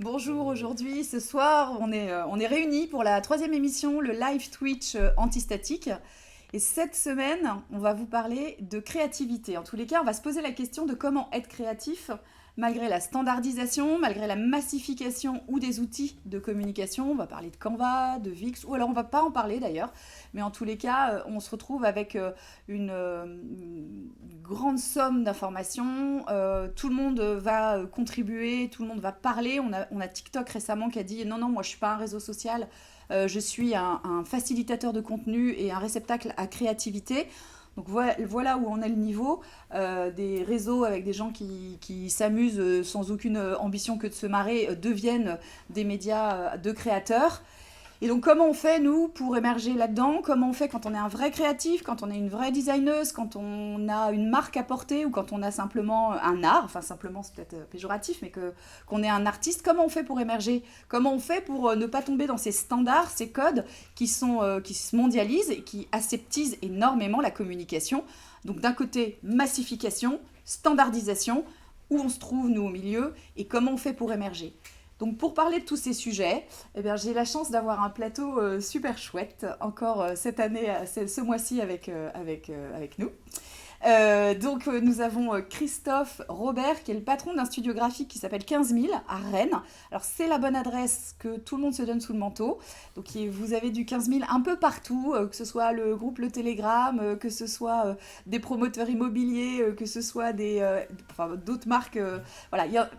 Bonjour, aujourd'hui, ce soir, on est réunis pour la troisième émission, le live Twitch antistatique. Et cette semaine, on va vous parler de créativité. En tous les cas, on va se poser la question de comment être créatif malgré la standardisation, malgré la massification ou des outils de communication. On va parler de Canva, de Wix, ou alors on ne va pas en parler d'ailleurs. Mais en tous les cas, on se retrouve avec une grande somme d'informations. Tout le monde va contribuer, tout le monde va parler. On a TikTok récemment qui a dit « Non, non, moi je ne suis pas un réseau social, je suis un facilitateur de contenu et un réceptacle à créativité ». Donc voilà où en est le niveau des réseaux avec des gens qui s'amusent sans aucune ambition que de se marrer, deviennent des médias de créateurs. Et donc comment on fait nous pour émerger là-dedans? Comment on fait quand on est un vrai créatif, quand on est une vraie designeuse, quand on a une marque à porter ou quand on a simplement un art, enfin simplement c'est peut-être péjoratif, mais qu'on est un artiste, comment on fait pour émerger? Comment on fait pour ne pas tomber dans ces standards, ces codes qui se mondialisent et qui aseptisent énormément la communication? Donc d'un côté, massification, standardisation, où on se trouve nous au milieu et comment on fait pour émerger? Donc pour parler de tous ces sujets, eh bien, j'ai la chance d'avoir un plateau super chouette, encore cette année, ce mois-ci avec nous. Nous avons Christophe Robert, qui est le patron d'un studio graphique qui s'appelle 15 000 à Rennes. Alors c'est la bonne adresse que tout le monde se donne sous le manteau. Donc vous avez du 15 000 un peu partout, que ce soit le groupe Le Télégramme, que ce soit des promoteurs immobiliers, que ce soit d'autres marques. Voilà,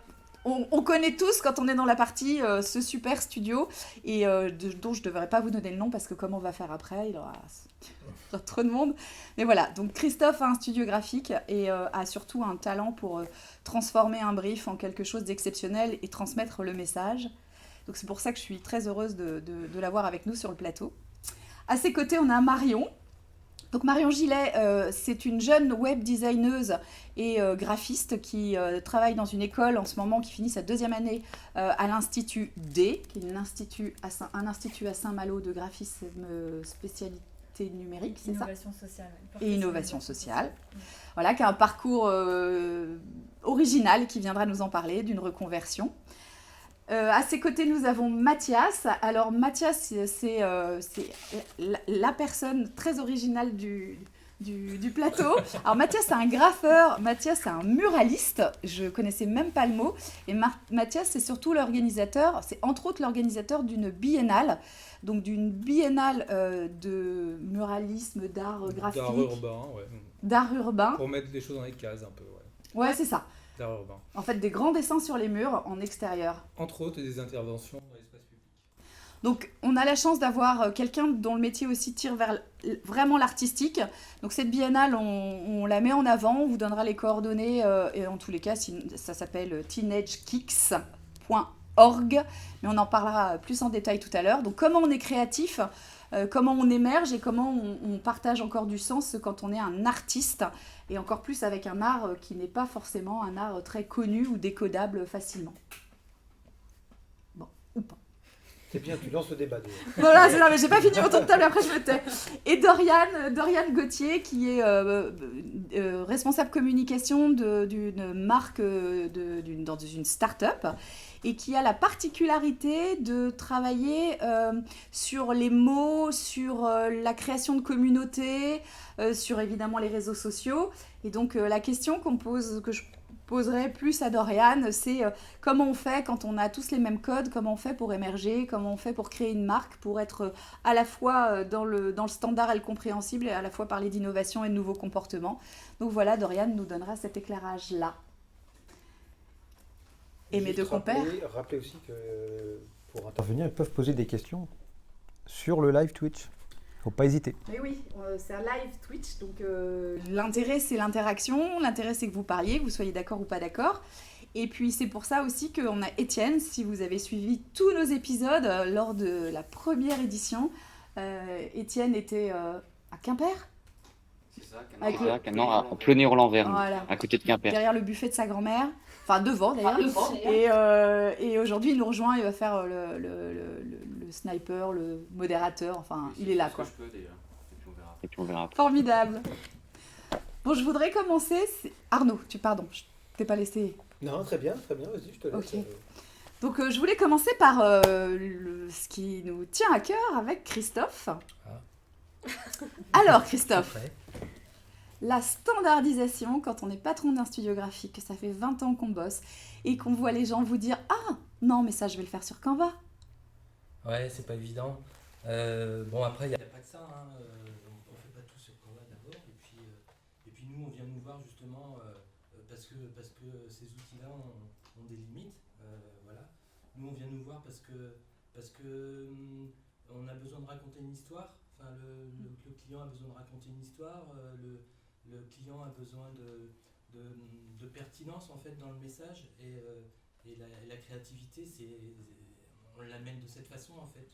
on connaît tous quand on est dans la partie ce super studio et dont je ne devrais pas vous donner le nom parce que comme on va faire après, il y aura trop de monde. Mais voilà, donc Christophe a un studio graphique et a surtout un talent pour transformer un brief en quelque chose d'exceptionnel et transmettre le message. Donc c'est pour ça que je suis très heureuse de l'avoir avec nous sur le plateau. À ses côtés, on a Marion. Donc Marion Gillet, c'est une jeune web designeuse et graphiste qui travaille dans une école en ce moment qui finit sa deuxième année à l'Institut D, qui est un institut à Saint-Malo de graphisme spécialité numérique, c'est ça? Innovation sociale. Et innovation sociale. Voilà, qui a un parcours original qui viendra nous en parler, d'une reconversion. À ses côtés, nous avons Mathias. Alors, Mathias, c'est la personne très originale du plateau. Alors, Mathias, c'est un graffeur. Mathias, c'est un muraliste. Je ne connaissais même pas le mot. Et Mathias, c'est surtout l'organisateur. C'est entre autres l'organisateur d'une biennale. Donc, d'une biennale de muralisme, d'art graphique. D'art urbain, ouais. D'art urbain. Pour mettre les choses dans les cases, un peu, ouais. Ouais, c'est ça. D'art urbain. En fait, des grands dessins sur les murs en extérieur. Entre autres, des interventions dans l'espace public. Donc, on a la chance d'avoir quelqu'un dont le métier aussi tire vers vraiment l'artistique. Donc, cette biennale, on la met en avant, on vous donnera les coordonnées. Et en tous les cas, ça s'appelle teenagekicks.org. Mais on en parlera plus en détail tout à l'heure. Donc, comment on est créatif, comment on émerge et comment on partage encore du sens quand on est un artiste. Et encore plus avec un art qui n'est pas forcément un art très connu ou décodable facilement. Bon, ou pas. C'est bien, tu lances le débat. Voilà, non, mais j'ai pas fini mon tour de table, après je me tais. Et Dorian Gauthier, qui est responsable communication d'une marque dans une start-up et qui a la particularité de travailler sur les mots, sur la création de communautés, sur évidemment les réseaux sociaux. Et donc la question que je poserai plus à Dorian, c'est comment on fait quand on a tous les mêmes codes, comment on fait pour émerger, comment on fait pour créer une marque, pour être à la fois dans le standard et le compréhensible et à la fois parler d'innovation et de nouveaux comportements. Donc voilà, Dorian nous donnera cet éclairage-là. Et mes deux compères. Rappelez aussi que pour intervenir, ils peuvent poser des questions sur le live Twitch. Faut pas hésiter. Mais oui, c'est un live Twitch, donc l'intérêt c'est l'interaction, l'intérêt c'est que vous parliez, que vous soyez d'accord ou pas d'accord. Et puis c'est pour ça aussi qu'on a Étienne, si vous avez suivi tous nos épisodes lors de la première édition. Étienne était à Quimper. C'est ça, à Ploney-sur-l'Anvers, voilà, à côté de Quimper. Derrière le buffet de sa grand-mère, enfin devant d'ailleurs. Et aujourd'hui il nous rejoint, il va faire le sniper, le modérateur, enfin il est là quoi. Je peux d'ailleurs, et puis on verra. Formidable. Bon, je voudrais commencer. Arnaud, pardon, je t'ai pas laissé. Non, très bien, vas-y, je te laisse. Ok. Donc, je voulais commencer par ce qui nous tient à cœur avec Christophe. Alors, Christophe, la standardisation, quand on est patron d'un studio graphique, que ça fait 20 ans qu'on bosse, et qu'on voit les gens vous dire « Ah, non, mais ça, je vais le faire sur Canva ». Ouais, c'est pas évident. Bon, après, il n'y a pas que ça. Hein. On fait pas tout sur Canva d'abord. Et puis nous, on vient nous voir justement parce que ces outils-là ont des limites. Voilà. Nous, on vient nous voir parce que on a besoin de raconter une histoire. Enfin, le client a besoin de raconter une histoire. Le client a besoin de pertinence en fait dans le message. Et la créativité, on l'amène de cette façon en fait.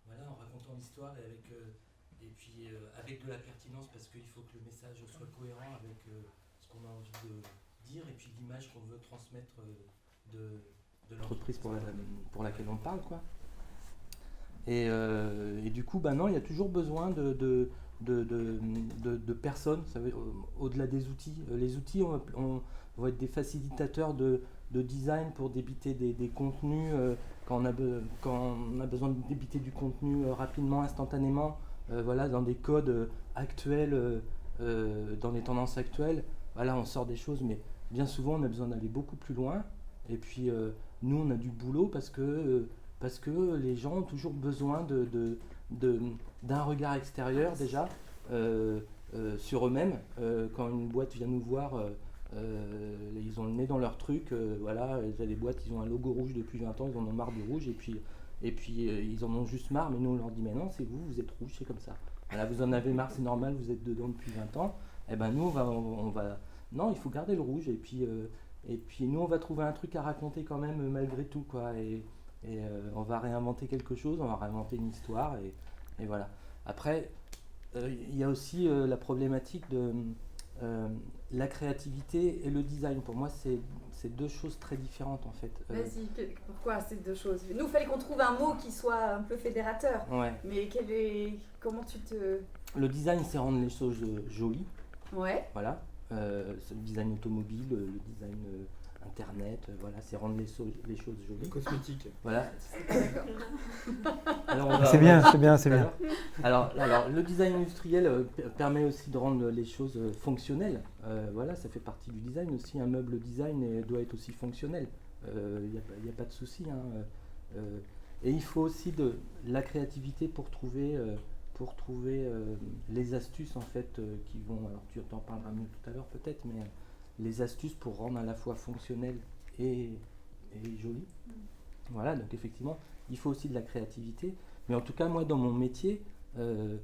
Voilà, en racontant l'histoire et puis avec de la pertinence parce qu'il faut que le message soit cohérent avec ce qu'on a envie de dire et puis l'image qu'on veut transmettre de l'entreprise pour laquelle on parle, quoi. Et du coup, non, il y a toujours besoin de personnes, ça veut, au-delà des outils. Les outils vont être des facilitateurs de design pour débiter des contenus quand on a besoin de débiter du contenu rapidement, instantanément, voilà, dans des codes actuels, dans les tendances actuelles. Voilà, on sort des choses, mais bien souvent on a besoin d'aller beaucoup plus loin. Et puis nous, on a du boulot parce que les gens ont toujours besoin d'un regard extérieur déjà sur eux-mêmes. Quand une boîte vient nous voir, ils ont le nez dans leur truc, voilà, les boîtes, ils ont un logo rouge depuis 20 ans, ils en ont marre du rouge, et puis ils en ont juste marre, mais nous on leur dit mais non, c'est vous êtes rouge, c'est comme ça. Voilà, vous en avez marre, c'est normal, vous êtes dedans depuis 20 ans, et ben nous on va non, il faut garder le rouge, et puis nous on va trouver un truc à raconter quand même malgré tout, quoi, et on va réinventer quelque chose, on va réinventer une histoire, et voilà. Après, il y a aussi la problématique de la créativité et le design. Pour moi, c'est deux choses très différentes en fait. Vas-y, pourquoi ces deux choses? Nous, il fallait qu'on trouve un mot qui soit un peu fédérateur. Ouais. Mais comment tu te... Le design, c'est rendre les choses jolies. Ouais. Voilà. C'est le design automobile, le design internet, voilà, c'est rendre les choses jolies. Cosmétique. Voilà. D'accord. C'est bien. Alors, le design industriel permet aussi de rendre les choses fonctionnelles. Voilà, ça fait partie du design aussi. Un meuble design doit être aussi fonctionnel. Il n'y a pas de souci. Hein. Et il faut aussi de la créativité pour trouver les astuces en fait qui vont. Alors tu en parleras mieux tout à l'heure peut-être, mais les astuces pour rendre à la fois fonctionnel et joli. Voilà, donc effectivement, il faut aussi de la créativité. Mais en tout cas, moi, dans mon métier de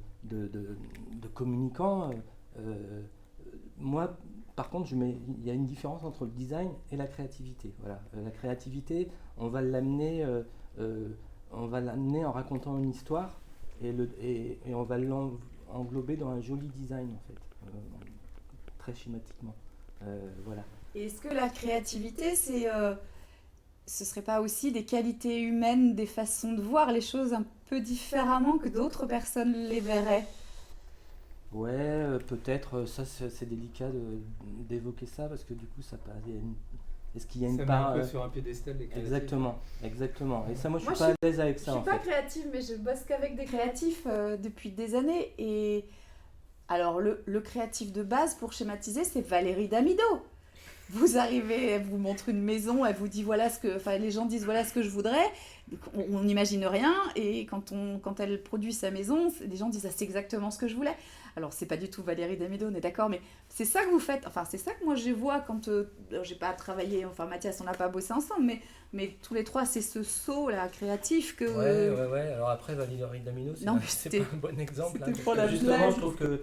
communicant, moi, par contre, il y a une différence entre le design et la créativité. Voilà, la créativité, on va l'amener en racontant une histoire et on va l'englober dans un joli design, en fait, très schématiquement. Voilà. Et est-ce que la créativité, ce serait pas aussi des qualités humaines, des façons de voir les choses un peu différemment que d'autres personnes les verraient? Ouais, peut-être, ça c'est délicat d'évoquer ça parce que du coup ça passe. Est-ce qu'il y a une part un peu sur un piédestal des créatifs. Exactement. Et ça, moi je suis pas à l'aise avec ça. Je suis pas créative, mais je bosse qu'avec des créatifs depuis des années. Et alors le créatif de base, pour schématiser, c'est Valérie Damido. Vous arrivez, elle vous montre une maison, elle vous dit les gens disent voilà ce que je voudrais, on n'imagine rien, et quand elle produit sa maison, les gens disent c'est exactement ce que je voulais. Alors c'est pas du tout Valérie Damido, on est d'accord, mais c'est ça que vous faites, enfin c'est ça que moi je vois quand j'ai pas travaillé, enfin Mathias on n'a pas bossé ensemble, mais tous les trois c'est ce saut là créatif que... Ouais, alors après Valérie Damido c'est pas un bon exemple, c'était pour la justement blague. je trouve que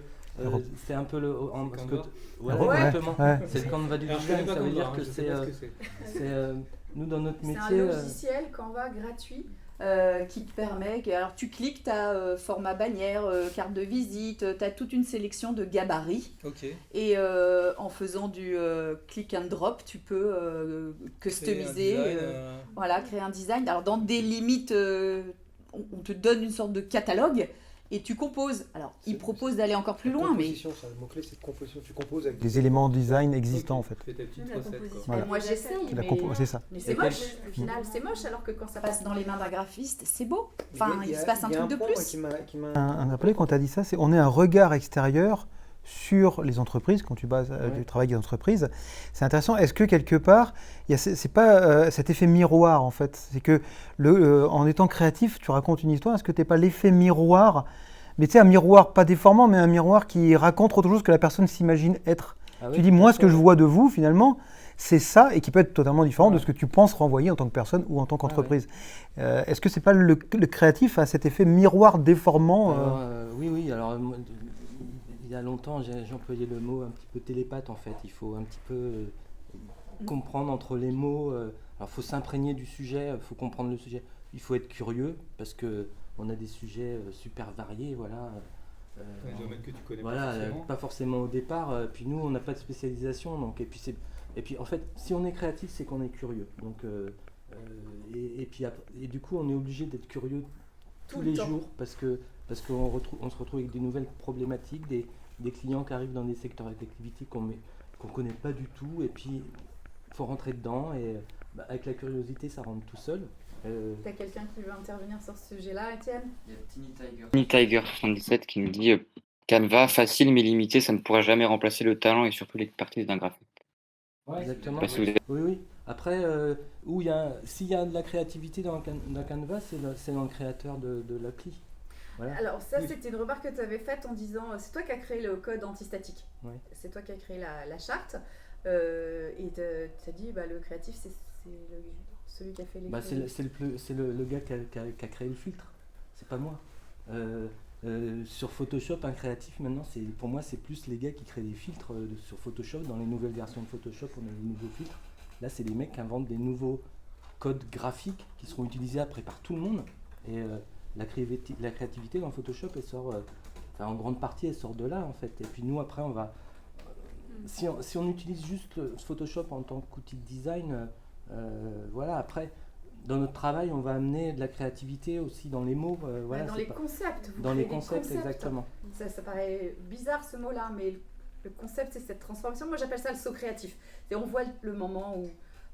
c'est un peu le... Ouais. exactement. Ouais. C'est le Canva du design, ça veut dire que c'est nous dans notre métier... C'est un logiciel Canva gratuit qui te permet... Alors tu cliques, tu as format bannière, carte de visite, tu as toute une sélection de gabarits. Ok. Et en faisant du click and drop, tu peux customiser, créer un design. Alors dans des limites, on te donne une sorte de catalogue. et tu composes. Alors, il C'est- propose d'aller encore plus loin, mais Composition, c'est un mot-clé, c'est composition. Tu composes avec Des éléments design existants en fait. Fais ta petite La recette, composition. quoi. Voilà. moi j'essaye, C'est ça. mais c'est Et moche. Au final, c'est moche, alors que quand ça passe dans les mains d'un graphiste, c'est beau. Enfin, il se passe un truc de point, plus. qui m'a Un appelé quand tu as dit ça, c'est on est un regard extérieur sur les entreprises, quand tu travailles avec des entreprises. C'est intéressant. Est-ce que quelque part, c'est pas cet effet miroir en fait? C'est que en étant créatif, tu racontes une histoire. Est-ce que tu n'es pas l'effet miroir? Mais tu sais, un miroir pas déformant, mais un miroir qui raconte autre chose que la personne s'imagine être. Ah oui, Tu dis, tout à moi, ce que fait. je vois de vous, finalement, c'est ça, et qui peut être totalement différent de ce que tu penses renvoyer en tant que personne ou en tant qu'entreprise. Est-ce que c'est pas le créatif a cet effet miroir déformant Alors, oui. Alors, moi, il y a longtemps, j'ai employé le mot un petit peu télépathe en fait. Il faut un petit peu comprendre entre les mots. Alors, il faut s'imprégner du sujet, il faut comprendre le sujet. Il faut être curieux parce que on a des sujets super variés, voilà. Des domaines que tu connais Voilà, pas forcément. pas forcément au départ. Puis nous, on n'a pas de spécialisation, donc et puis en fait, si on est créatif, c'est qu'on est curieux. Donc et du coup, on est obligé d'être curieux tous Tout le les temps. jours parce qu'on se retrouve avec des nouvelles problématiques, des clients qui arrivent dans des secteurs d'activité qu'on connaît pas du tout, et puis il faut rentrer dedans et avec la curiosité, ça rentre tout seul. T'as quelqu'un qui veut intervenir sur ce sujet-là, Étienne? Il y a Tiny Tiger 77 qui nous dit Canva, facile mais limité, ça ne pourra jamais remplacer le talent et surtout l'expertise d'un graphiste. Exactement. Je sais pas si vous avez- Oui. Après, s'il y a de la créativité dans Canva, c'est dans le créateur de l'appli. Voilà. Alors ça, c'était une remarque que tu avais faite en disant, c'est toi qui as créé le code antistatique. Ouais. C'est toi qui as créé la charte. Et tu as dit, le créatif, c'est celui qui a fait les... C'est le gars qui a créé le filtre. C'est pas moi. Sur Photoshop, un créatif, maintenant, pour moi, c'est plus les gars qui créent des filtres sur Photoshop. Dans les nouvelles versions de Photoshop, on a des nouveaux filtres. Là, c'est les mecs qui inventent des nouveaux codes graphiques qui seront utilisés après par tout le monde. Et la créativité dans Photoshop, elle sort, en grande partie, elle sort de là, en fait. Et puis nous, après, on va... Si on utilise juste Photoshop en tant qu'outil de design, voilà, après... Dans notre travail, on va amener de la créativité aussi dans les mots. Voilà, dans les concepts. Vous dans les créez des concepts, exactement. Ça paraît bizarre ce mot-là, mais le concept, c'est cette transformation. Moi, j'appelle ça le saut créatif. Et on voit le moment où,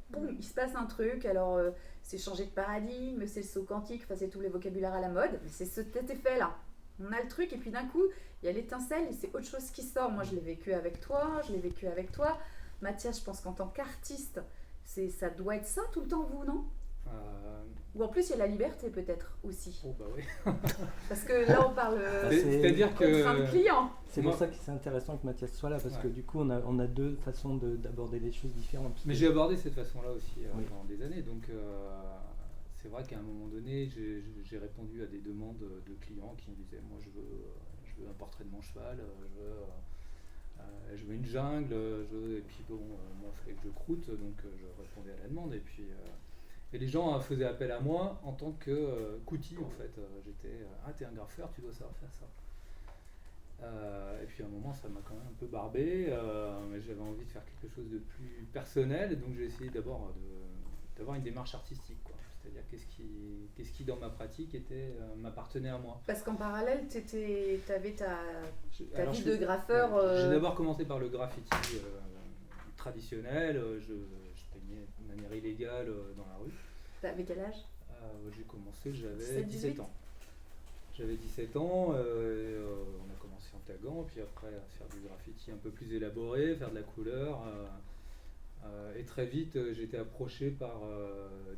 boum, il se passe un truc. Alors, c'est changer de paradigme, c'est le saut quantique, enfin, c'est tous les vocabulaires à la mode. Mais c'est cet effet-là. On a le truc, et puis d'un coup, il y a l'étincelle, et c'est autre chose qui sort. Moi, je l'ai vécu avec toi, Mathias, je pense qu'en tant qu'artiste, ça doit être ça tout le temps, vous, non? Ou en plus il y a la liberté peut-être aussi. Oh bah oui. Parce que là on parle C'est-à-dire contrainte que client. C'est pour ça que c'est intéressant que Mathias soit là, parce que du coup on a deux façons d'aborder les choses différentes. Mais j'ai abordé cette façon-là aussi Oui. pendant des années, donc c'est vrai qu'à un moment donné, j'ai répondu à des demandes de clients qui me disaient moi je veux un portrait de mon cheval, je veux une jungle, et puis bon, moi il fallait que je croûte, donc je répondais à la demande, et puis et les gens faisaient appel à moi en tant qu'outil en fait. J'étais t'es un graffeur, tu dois savoir faire ça. Et puis à un moment ça m'a quand même un peu barbé, mais j'avais envie de faire quelque chose de plus personnel, et donc j'ai essayé d'abord d'avoir une démarche artistique, quoi. C'est-à-dire qu'est-ce qui dans ma pratique m'appartenait à moi. Parce qu'en parallèle tu avais ta Alors, vie de graffeur. J'ai d'abord commencé par le graffiti traditionnel, je peignais de manière illégale dans la rue. T'avais quel âge? J'ai commencé, j'avais 17, 17 ans. J'avais 17 ans, on a commencé en taguant, puis après à faire du graffiti un peu plus élaboré, faire de la couleur. Et très vite, j'ai été approché par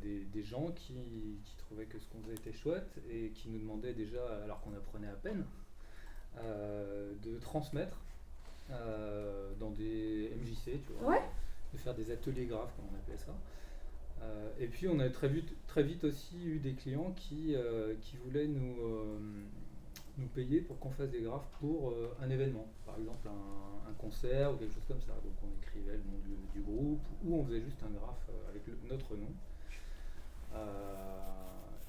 des gens qui trouvaient que ce qu'on faisait était chouette et qui nous demandaient déjà, alors qu'on apprenait à peine, de transmettre dans des MJC, tu vois, Ouais. de faire des ateliers graphes, comme on appelait ça. Et puis on a très vite aussi eu des clients qui voulaient nous payer pour qu'on fasse des graphes pour un événement, par exemple un concert ou quelque chose comme ça. Donc on écrivait le nom du groupe ou on faisait juste un graphe avec notre nom.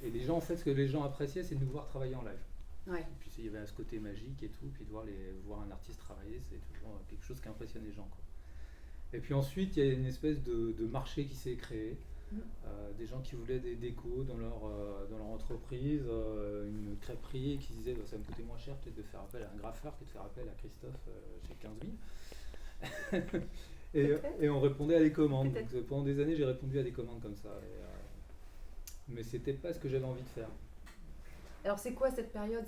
Et les gens, en fait, ce que les gens appréciaient, c'est de nous voir travailler en live. Ouais. Et puis il y avait ce côté magique et tout, puis de voir un artiste travailler, c'est toujours quelque chose qui impressionne les gens, quoi. Et puis ensuite, il y a une espèce de marché qui s'est créé. des gens qui voulaient des décos dans leur entreprise, une crêperie qui disait ça me coûtait moins cher peut-être de faire appel à un graffeur que de faire appel à Christophe chez 15 000. et on répondait à des commandes. Donc, pendant des années, j'ai répondu à des commandes comme ça. Mais c'était pas ce que j'avais envie de faire. Alors c'est quoi cette période?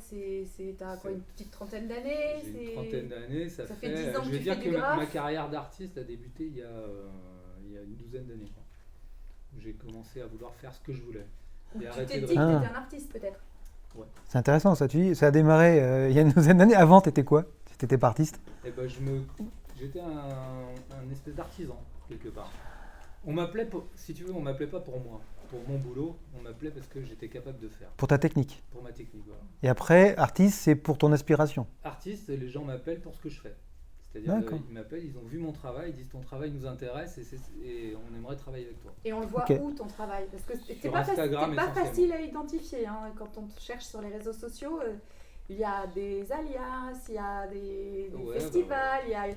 T'as quoi, une petite trentaine d'années? J'ai une trentaine d'années, ça fait 10 ans que je vais tu dire fais que du graphe. ma carrière d'artiste a débuté il y a une douzaine d'années. Quoi. J'ai commencé à vouloir faire ce que je voulais. Ou Et tu arrêter t'es de dit que répondre. t'étais un artiste peut-être? C'est intéressant ça. Tu dis, ça a démarré il y a une douzaine d'années. Avant, t'étais quoi? T'étais pas artiste? Eh ben, j'étais un espèce d'artisan quelque part. On m'appelait, si tu veux, on m'appelait pas pour moi, pour mon boulot. On m'appelait parce que j'étais capable de faire, Pour ta technique. pour ma technique. Voilà. Et après, artiste, c'est pour ton aspiration. Artiste, les gens m'appellent pour ce que je fais. C'est-à-dire, D'accord. ils m'appellent, ils ont vu mon travail, ils disent ton travail nous intéresse et on aimerait travailler avec toi. Et on le voit Ok. où ton travail? Parce que c'est Sur pas, Instagram, c'est pas essentiellement. facile à identifier. Hein. Quand on te cherche sur les réseaux sociaux, il y a des alias, il y a des Ouais, festivals, il y a.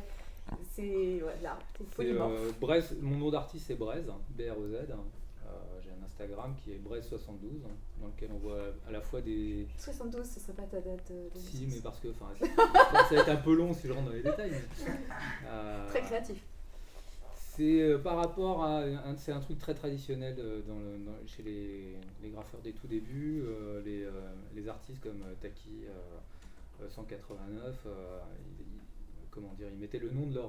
C'est voilà, c'est C'est, polymorphe. Brez, mon nom d'artiste c'est Brez, B-R-E-Z. J'ai un Instagram qui est Brez72, dans lequel on voit à la fois des... 72, ce serait pas ta date de Si, naissance. mais parce que ça va être un peu long si je rentre dans les détails. Mais, Très créatif. c'est par rapport à... c'est un truc très traditionnel chez les graffeurs des tout débuts, les artistes comme Taki 189, comment dire, ils mettaient le nom de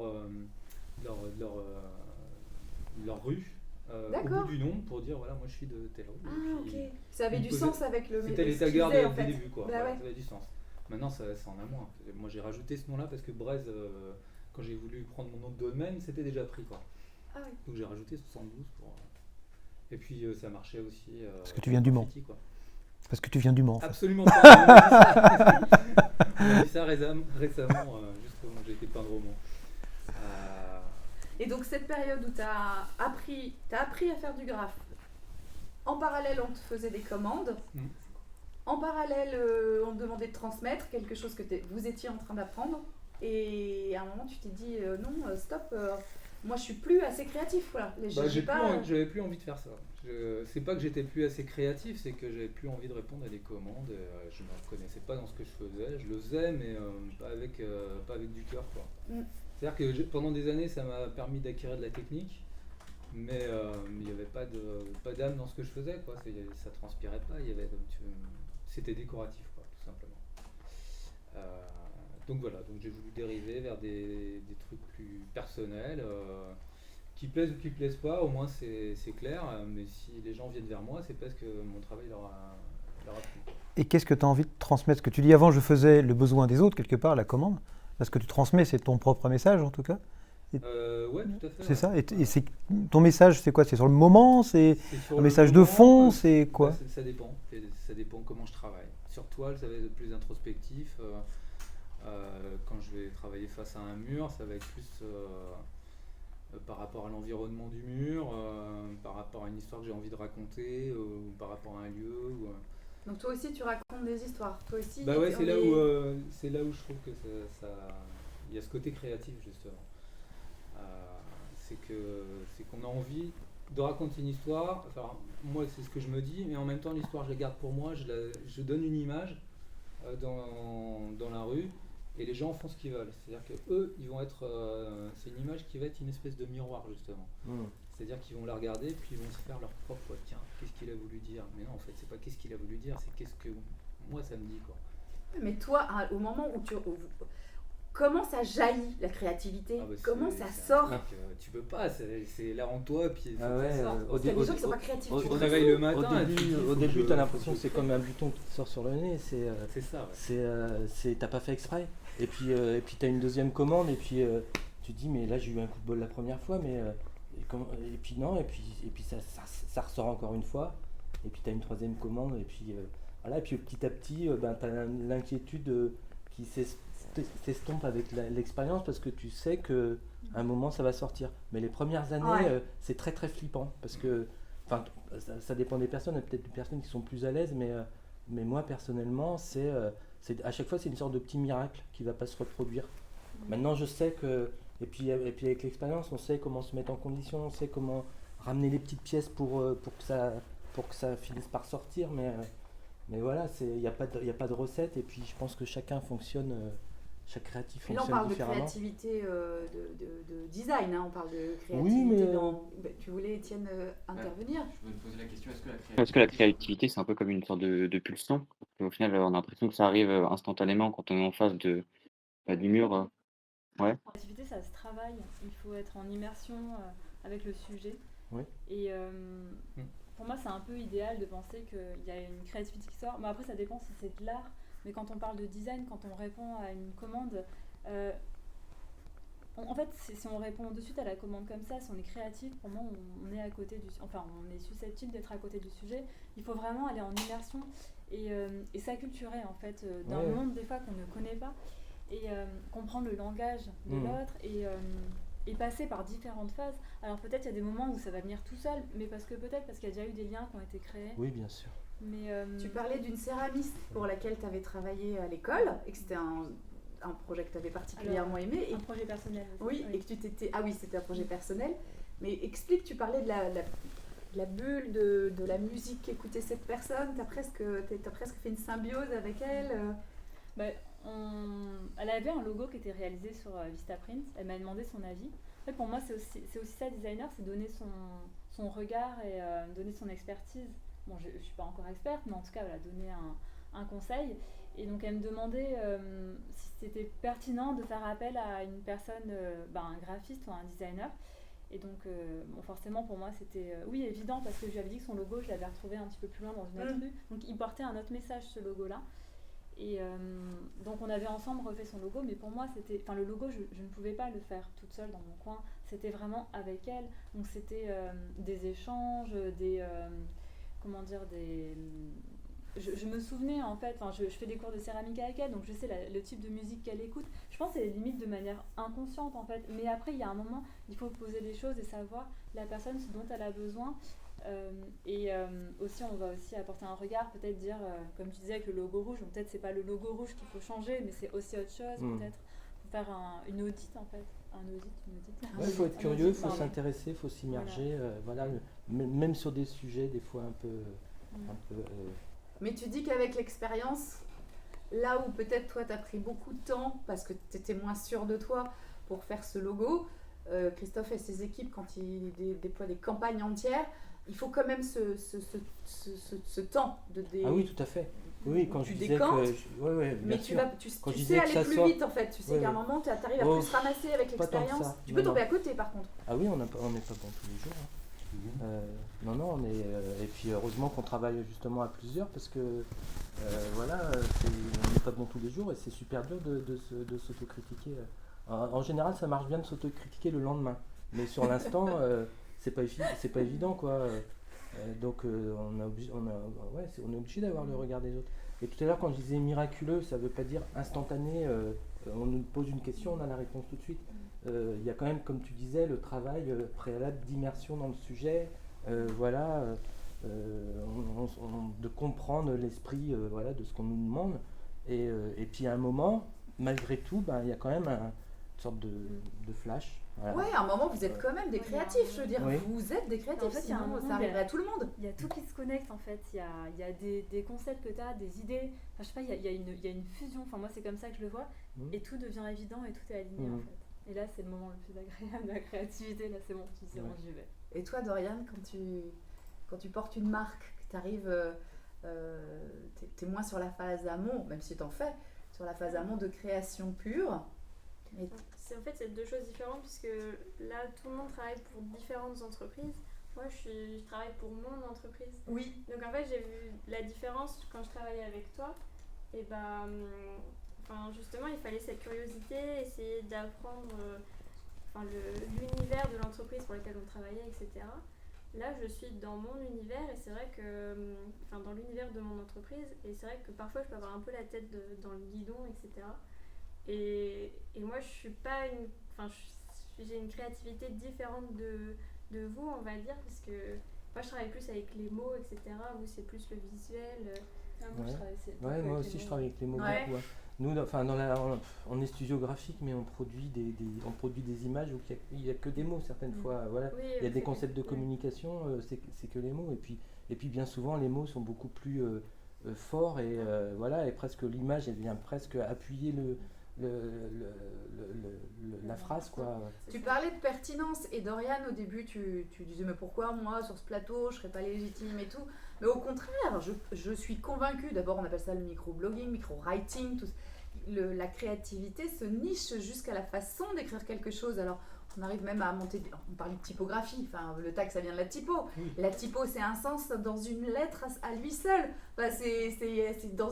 leur rue au D'accord. bout du nom pour dire voilà, moi je suis de telle rue. Ah, Et puis, ok. Ça avait il du posait- sens avec le c'était les ce qu'ils taggers faisaient, des en fait. débuts, quoi. Bah Voilà, ouais. ça avait du sens. Maintenant, ça en a moins. Moi, j'ai rajouté ce nom-là parce que Brez, quand j'ai voulu prendre mon nom de domaine, c'était déjà pris, quoi. Ah oui. Donc j'ai rajouté 72 pour. Et puis ça marchait aussi. Parce que tu viens du Mans. graffiti, quoi. Parce que tu viens du Mans. En fait. Absolument pas. On m'a dit ça récemment, justement, j'ai été peindre au Mans. Et donc cette période où tu as appris à faire du graphe, en parallèle on te faisait des commandes, en parallèle on te demandait de transmettre quelque chose que vous étiez en train d'apprendre, et à un moment tu t'es dit non, stop, moi je suis plus assez créatif. Voilà. J'avais plus envie de faire ça. C'est pas que j'étais plus assez créatif, c'est que j'avais plus envie de répondre à des commandes. Je ne me reconnaissais pas dans ce que je faisais. Je le faisais, mais pas avec du cœur, quoi. C'est-à-dire que pendant des années, ça m'a permis d'acquérir de la technique, mais il n'y avait pas d'âme dans ce que je faisais, quoi. Ça transpirait pas. C'était décoratif, quoi, tout simplement. Donc voilà, donc j'ai voulu dériver vers des trucs plus personnels, qui plaisent ou qui plaisent pas, au moins c'est clair, mais si les gens viennent vers moi, c'est parce que mon travail leur a plu. Et qu'est-ce que tu as envie de transmettre? Ce que tu dis avant, je faisais le besoin des autres, quelque part, la commande. Parce que tu transmets, c'est ton propre message, en tout cas. Ouais, tout à fait. C'est ça. Et ton message, c'est quoi? C'est sur le moment? C'est sur un le message de moment, fond? C'est quoi? Ça dépend. Ça dépend comment je travaille. Sur toile, ça va être plus introspectif. Quand je vais travailler face à un mur, ça va être plus par rapport à l'environnement du mur, par rapport à une histoire que j'ai envie de raconter, ou par rapport à un lieu. Donc toi aussi tu racontes des histoires, toi aussi. Bah ouais, c'est là où je trouve que il y a ce côté créatif justement. C'est qu'on a envie de raconter une histoire. Enfin, moi c'est ce que je me dis, mais en même temps l'histoire je la garde pour moi. Je donne une image dans la rue et les gens font ce qu'ils veulent. C'est-à-dire que eux, ils vont être. C'est une image qui va être une espèce de miroir justement. C'est-à-dire qu'ils vont la regarder puis ils vont se faire leur propre. Tiens, qu'est-ce qu'il a voulu dire? Mais non, en fait, c'est pas qu'est-ce qu'il a voulu dire, c'est qu'est-ce que moi ça me dit, quoi. Mais toi, au moment où comment ça jaillit la créativité? Comment ça sort? Tu peux pas, c'est là en toi, puis il faut Ah ouais, que ça sorte. Parce qu'il y a des gens qui sont pas créatifs. tu te réveilles le matin. Au début, tu as l'impression que c'est comme un buton qui te sort sur le nez. C'est ça. Ouais. T'as pas fait exprès. Et puis tu as une deuxième commande, et puis tu te dis, mais là j'ai eu un coup de bol la première fois, mais et puis non, et puis ça ressort encore une fois. Et puis tu as une troisième commande, et puis voilà, et puis petit à petit, tu as l'inquiétude qui s'estompe avec l'expérience, parce que tu sais qu'à un moment ça va sortir. Mais les premières années, c'est très très flippant, parce que ça dépend des personnes. Il y a peut-être des personnes qui sont plus à l'aise, mais moi personnellement, à chaque fois c'est une sorte de petit miracle qui ne va pas se reproduire. Maintenant je sais que, et puis avec l'expérience, on sait comment se mettre en condition, on sait comment ramener les petites pièces pour que ça finisse par sortir, mais voilà, il n'y a pas de recette, et puis je pense que chacun fonctionne, chaque créatif Et là, on fonctionne parle de différemment. créativité de design, hein, on parle de créativité Oui, mais tu voulais, Étienne, intervenir? Je me posais la question, est-ce que la créativité, c'est un peu comme une sorte de pulsion? Au final, on a l'impression que ça arrive instantanément quand on est en face du mur. Ouais. La créativité, ça se travaille. Il faut être en immersion avec le sujet. Oui. Et pour moi, c'est un peu idéal de penser qu'il y a une créativité qui sort. Mais après, ça dépend si c'est de l'art. Mais quand on parle de design, quand on répond à une commande, en fait, si on répond de suite à la commande comme ça, si on est créatif, pour moi, on est à côté on est susceptible d'être à côté du sujet. Il faut vraiment aller en immersion et s'acculturer en fait dans le monde des fois qu'on ne connaît pas et comprendre le langage de l'autre et passer par différentes phases. Alors peut-être il y a des moments où ça va venir tout seul, mais parce qu'il y a déjà eu des liens qui ont été créés. Oui, bien sûr. Mais, Tu parlais d'une céramiste pour laquelle tu avais travaillé à l'école et que c'était un projet que tu avais particulièrement aimé. Un projet personnel aussi. Oui, et que tu t'étais... Ah oui, c'était un projet personnel. Mais explique, tu parlais de la bulle, de la musique qu'écoutait cette personne. T'as presque fait une symbiose avec elle. Elle avait un logo qui était réalisé sur Vistaprint. Elle m'a demandé son avis. En fait, pour moi, c'est aussi ça, designer, c'est donner son regard et donner son expertise. Bon, je ne suis pas encore experte, mais en tout cas, elle a donné un conseil. Et donc, elle me demandait si c'était pertinent de faire appel à une personne, un graphiste ou un designer. Et donc, forcément, pour moi, c'était évident parce que je lui avais dit que son logo, je l'avais retrouvé un petit peu plus loin dans une autre rue. Donc, il portait un autre message, ce logo-là. Et donc, on avait ensemble refait son logo, mais pour moi, le logo, je ne pouvais pas le faire toute seule dans mon coin. C'était vraiment avec elle. Donc, c'était des échanges, je me souvenais en fait, je fais des cours de céramque avec elle, donc je sais le type de musique qu'elle écoute. Je pense que c'est limite de manière inconsciente en fait, mais après il y a un moment, il faut poser les choses et savoir la personne ce dont elle a besoin. Aussi on va aussi apporter un regard, peut-être dire, comme tu disais avec le logo rouge, donc peut-être c'est pas le logo rouge qu'il faut changer, mais c'est aussi autre chose, peut-être faut faire une audit en fait. Il faut être curieux, il faut s'intéresser, il faut s'immerger, même sur des sujets des fois un peu Mais tu dis qu'avec l'expérience, là où peut-être toi t'as pris beaucoup de temps parce que tu étais moins sûr de toi pour faire ce logo, Christophe et ses équipes, quand ils déploient des campagnes entières, il faut quand même ce temps de Ah oui, tout à fait. Oui, quand tu je disais décantes, mais tu sais aller plus vite en fait. Tu sais qu'à un moment, tu arrives à plus ramasser avec l'expérience. Tu peux tomber à côté par contre. Ah oui, on n'est pas bon tous les jours. Non, et puis heureusement qu'on travaille justement à plusieurs parce que on n'est pas bon tous les jours et c'est super dur de s'autocritiquer. En général, ça marche bien de s'autocritiquer le lendemain, mais sur l'instant, c'est pas évident quoi. Donc on est obligé d'avoir le regard des autres. Et tout à l'heure quand je disais miraculeux, ça veut pas dire instantané, on nous pose une question, on a la réponse tout de suite. Il y a quand même, comme tu disais, le travail préalable d'immersion dans le sujet, de comprendre l'esprit de ce qu'on nous demande. Et puis à un moment, malgré tout, il y a quand même une sorte de flash. Voilà. Ouais, à un moment, vous êtes quand même des créatifs, je veux dire. Oui. Vous êtes des créatifs, En fait, sinon ça arriverait à tout le monde. Il y a tout qui se connecte en fait. Il y a des concepts que tu as, des idées. Enfin, je sais pas, il y a une fusion. Enfin, moi, c'est comme ça que je le vois. Et tout devient évident et tout est aligné en fait. Et là, c'est le moment le plus agréable de la créativité. Là, c'est bon, tu sais, j'y vais. Et toi, Dorian, quand tu portes une marque, que tu arrives, t'es moins sur la phase amont, même si t'en fais, sur la phase amont de création pure. Mais en fait, c'est deux choses différentes puisque là, tout le monde travaille pour différentes entreprises. Moi, je travaille pour mon entreprise. Oui. Donc en fait, j'ai vu la différence quand je travaillais avec toi. Et justement, il fallait cette curiosité, essayer d'apprendre l'univers de l'entreprise pour laquelle on travaillait, etc. Là, je suis dans mon univers et c'est vrai que, dans l'univers de mon entreprise, et c'est vrai que parfois je peux avoir un peu la tête dans le guidon, etc. Et moi, je suis pas j'ai une créativité différente de vous, on va dire, parce que moi, je travaille plus avec les mots, etc. Vous, c'est plus le visuel. Moi aussi, je travaille avec les mots beaucoup. Nous, on est studio graphique, mais on produit des images où il n'y a que des mots certaines fois. Voilà. Oui, Il y a des c'est concepts de que- communication, c'est que les mots. Et puis bien souvent, les mots sont beaucoup plus forts et voilà, et presque l'image, elle vient presque appuyer la phrase, quoi. Tu parlais de pertinence et Dorian au début tu disais mais pourquoi moi sur ce plateau je serais pas légitime et tout, mais au contraire je suis convaincue, d'abord on appelle ça le micro-blogging, micro-writing, la créativité se niche jusqu'à la façon d'écrire quelque chose. Alors on arrive même à monter, on parle de typographie, enfin le tag ça vient de la typo. Oui. La typo c'est un sens dans une lettre à lui seul. Enfin, c'est dans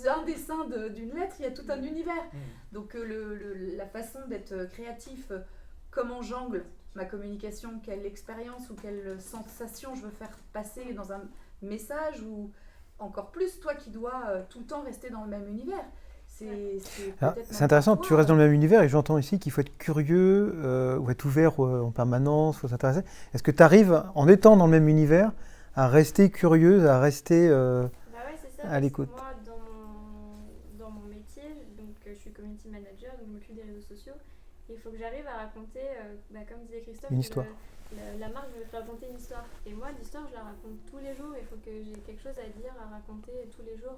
un dessin d'une lettre il y a tout un univers. Donc la façon d'être créatif, comment j'angle ma communication, quelle expérience ou quelle sensation je veux faire passer dans un message, ou encore plus toi qui dois tout le temps rester dans le même univers. C'est intéressant, tu restes dans le même univers et j'entends ici qu'il faut être curieux ou être ouvert en permanence, il faut s'intéresser. Est-ce que tu arrives, en étant dans le même univers, à rester curieuse, à rester c'est ça, à l'écoute? moi, dans mon métier, donc, je suis community manager, donc je m'occupe des réseaux sociaux. Et il faut que j'arrive à raconter, comme disait Christophe, Une histoire. La marque veut raconter une histoire. Et moi, l'histoire, je la raconte tous les jours. Il faut que j'ai quelque chose à dire, à raconter tous les jours.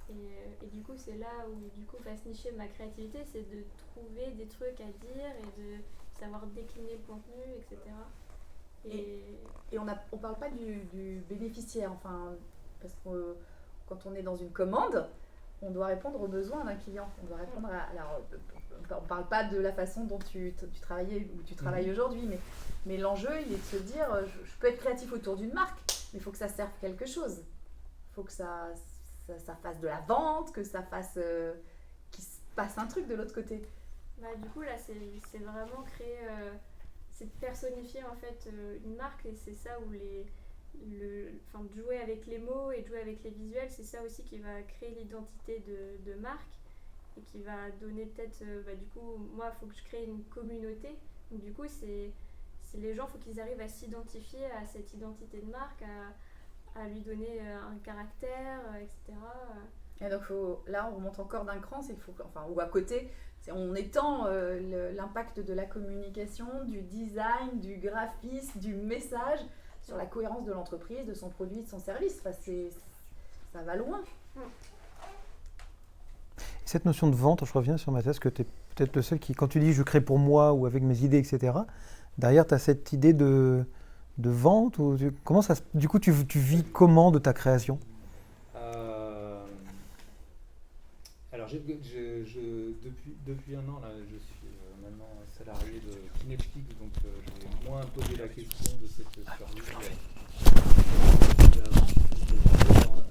Et du coup, c'est là où va se nicher ma créativité, c'est de trouver des trucs à dire et de savoir décliner le contenu, etc. Et on parle pas du bénéficiaire, enfin, parce que quand on est dans une commande, on doit répondre aux besoins d'un client. On doit répondre alors, on parle pas de la façon dont tu travaillais ou tu travailles aujourd'hui, mais l'enjeu, il est de se dire, je peux être créatif autour d'une marque, mais il faut que ça serve quelque chose. Il faut que ça fasse de la vente, que ça fasse qu'il se passe un truc de l'autre côté. Du coup, là, c'est vraiment créer, c'est de personnifier en fait une marque, et c'est ça où de jouer avec les mots et de jouer avec les visuels, c'est ça aussi qui va créer l'identité de marque et qui va donner peut-être, du coup, moi, il faut que je crée une communauté. Donc du coup, c'est les gens, il faut qu'ils arrivent à s'identifier à cette identité de marque, à lui donner un caractère, etc. Et donc là, on remonte encore d'un cran, ou à côté, on étend l'impact de la communication, du design, du graphisme, du message sur la cohérence de l'entreprise, de son produit, de son service. Enfin, ça va loin. Cette notion de vente, je reviens sur ma thèse, que tu es peut-être le seul qui, quand tu dis je crée pour moi ou avec mes idées, etc., derrière tu as cette idée de vente ou comment ça, du coup tu vis comment de ta création? Alors depuis un an là, je suis maintenant salarié de Teenage Kicks, donc j'ai moins posé la question de cette survie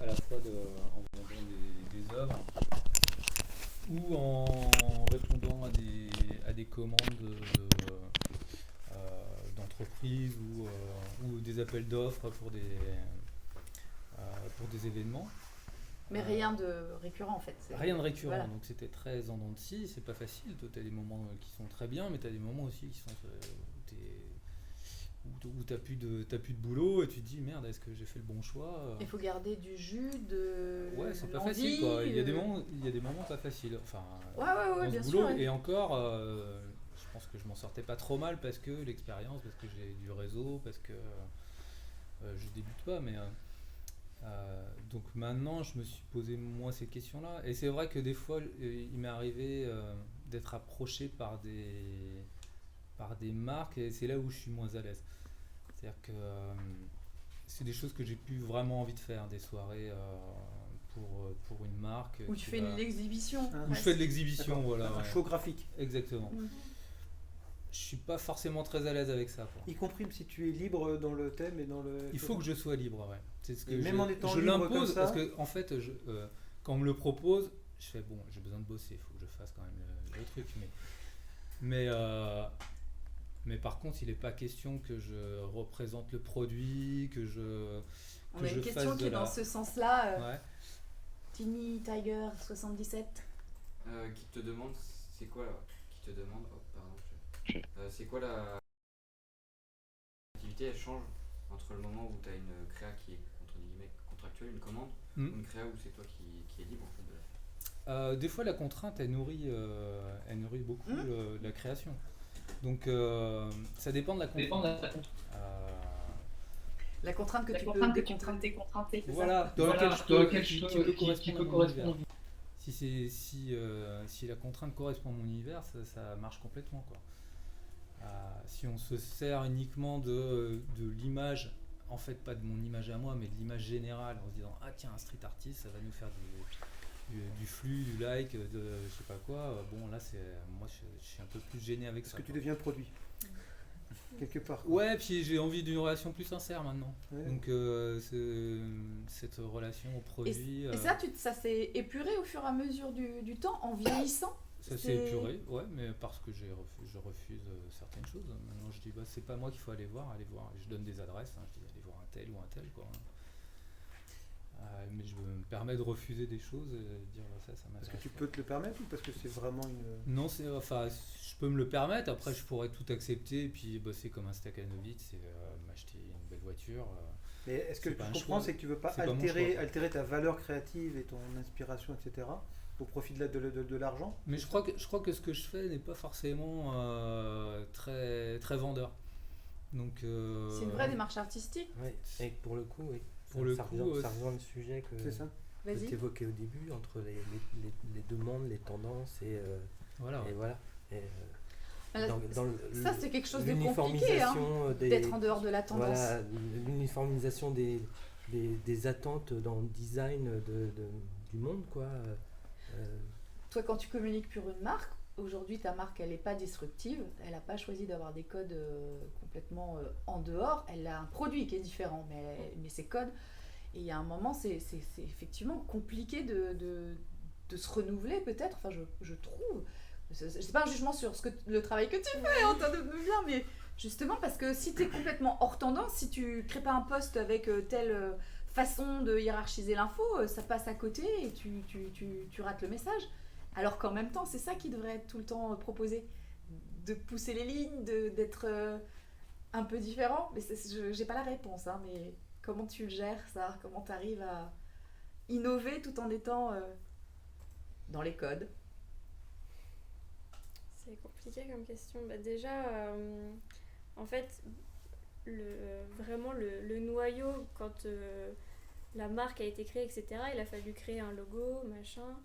à la fois en vendant des œuvres ou en répondant à des commandes d'entreprises ou des appels d'offres pour des événements. Mais rien de récurrent en fait. Rien de récurrent, voilà. Donc c'était très en dents de scie, c'est pas facile. Toi, tu as des moments qui sont très bien, mais tu as des moments aussi qui sont où tu n'as plus de boulot et tu te dis merde, est-ce que j'ai fait le bon choix? Il faut garder du jus, de Ouais, c'est pas l'envie, facile quoi. Il y a des moments pas faciles. Enfin, ouais, dans bien ce boulot, sûr. et encore, je pense que je m'en sortais pas trop mal parce que l'expérience, parce que j'ai du réseau, parce que je débute pas, mais donc maintenant je me suis posé moi ces questions-là, et c'est vrai que des fois il m'est arrivé d'être approché par des marques, et c'est là où je suis moins à l'aise. C'est-à-dire que c'est des choses que j'ai plus vraiment envie de faire, des soirées pour une marque. Où tu fais de l'exhibition. Où je fais de l'exhibition, voilà. Un show graphique. Exactement. Je suis pas forcément très à l'aise avec ça, quoi. Y compris si tu es libre dans le thème et dans le... Il faut que je sois libre, ouais. C'est ce que même en étant je libre l'impose comme ça, parce que en fait, quand on me le propose, je fais bon, j'ai besoin de bosser, il faut que je fasse quand même le truc, mais par contre, il n'est pas question que je représente le produit, que je On a une question qui est dans ce sens-là. Ouais. Tiny Tiger 77. Qui te demande c'est quoi c'est quoi la activité, elle change entre le moment où tu as une créa qui est entre guillemets contractuelle, une commande, ou une créa où c'est toi qui est libre en fait de la faire. Des fois, la contrainte, elle nourrit beaucoup la création. Donc, ça dépend de la contrainte. La contrainte que tu peux décontracter. Voilà, dans laquelle qui peut correspondre à mon univers. Si la contrainte correspond à mon univers, ça marche complètement, quoi. Si on se sert uniquement de l'image, en fait pas de mon image à moi, mais de l'image générale, en se disant ah tiens, un street artist, ça va nous faire du flux, du like, de je sais pas quoi. Bon là moi je suis un peu plus gêné avec ça. Parce que tu deviens le produit. Quelque part. Ouais, puis j'ai envie d'une relation plus sincère maintenant. Ouais. Donc cette relation au produit. Et ça s'est épuré au fur et à mesure du temps, en vieillissant. Ça s'est épuré, ouais, mais parce que je refuse certaines choses. Maintenant je dis c'est pas moi qu'il faut aller voir. Je donne des adresses, je dis allez voir un tel ou un tel, quoi. Mais je me permets de refuser des choses et dire ça m'intéresse. Est-ce que tu peux te le permettre ou parce que c'est vraiment une... Non, je peux me le permettre, après je pourrais tout accepter et puis bosser comme un Stakhanovitz et m'acheter une belle voiture. Mais est-ce que je comprends, c'est que tu veux pas altérer ta valeur créative et ton inspiration, etc. au profit de l'argent? Mais je crois que ce que je fais n'est pas forcément très, très vendeur. Donc, c'est une vraie démarche artistique. Oui, et pour le coup, oui. Ça rejoint le sujet que tu évoquais au début, entre les demandes, les tendances et voilà. Ça, c'est quelque chose de compliqué, d'être en dehors de la tendance. Voilà, l'uniformisation des attentes dans le design du monde, quoi. Toi, quand tu communiques pour une marque, aujourd'hui, ta marque, elle n'est pas disruptive. Elle n'a pas choisi d'avoir des codes complètement en dehors. Elle a un produit qui est différent, mais ses codes. Et il y a un moment, c'est effectivement compliqué de se renouveler, peut-être. Enfin, je trouve. C'est pas un jugement sur le travail que tu fais, hein, bien, mais justement, parce que si tu es complètement hors tendance, si tu crées pas un poste avec telle façon de hiérarchiser l'info, ça passe à côté et tu rates le message. Alors qu'en même temps, c'est ça qui devrait être tout le temps proposé, de pousser les lignes, d'être un peu différent. Mais j'ai pas la réponse, hein, mais comment tu le gères, ça? Comment tu arrives à innover tout en étant dans les codes? C'est compliqué comme question. Déjà, en fait, vraiment le noyau, quand la marque a été créée, etc., il a fallu créer un logo, machin.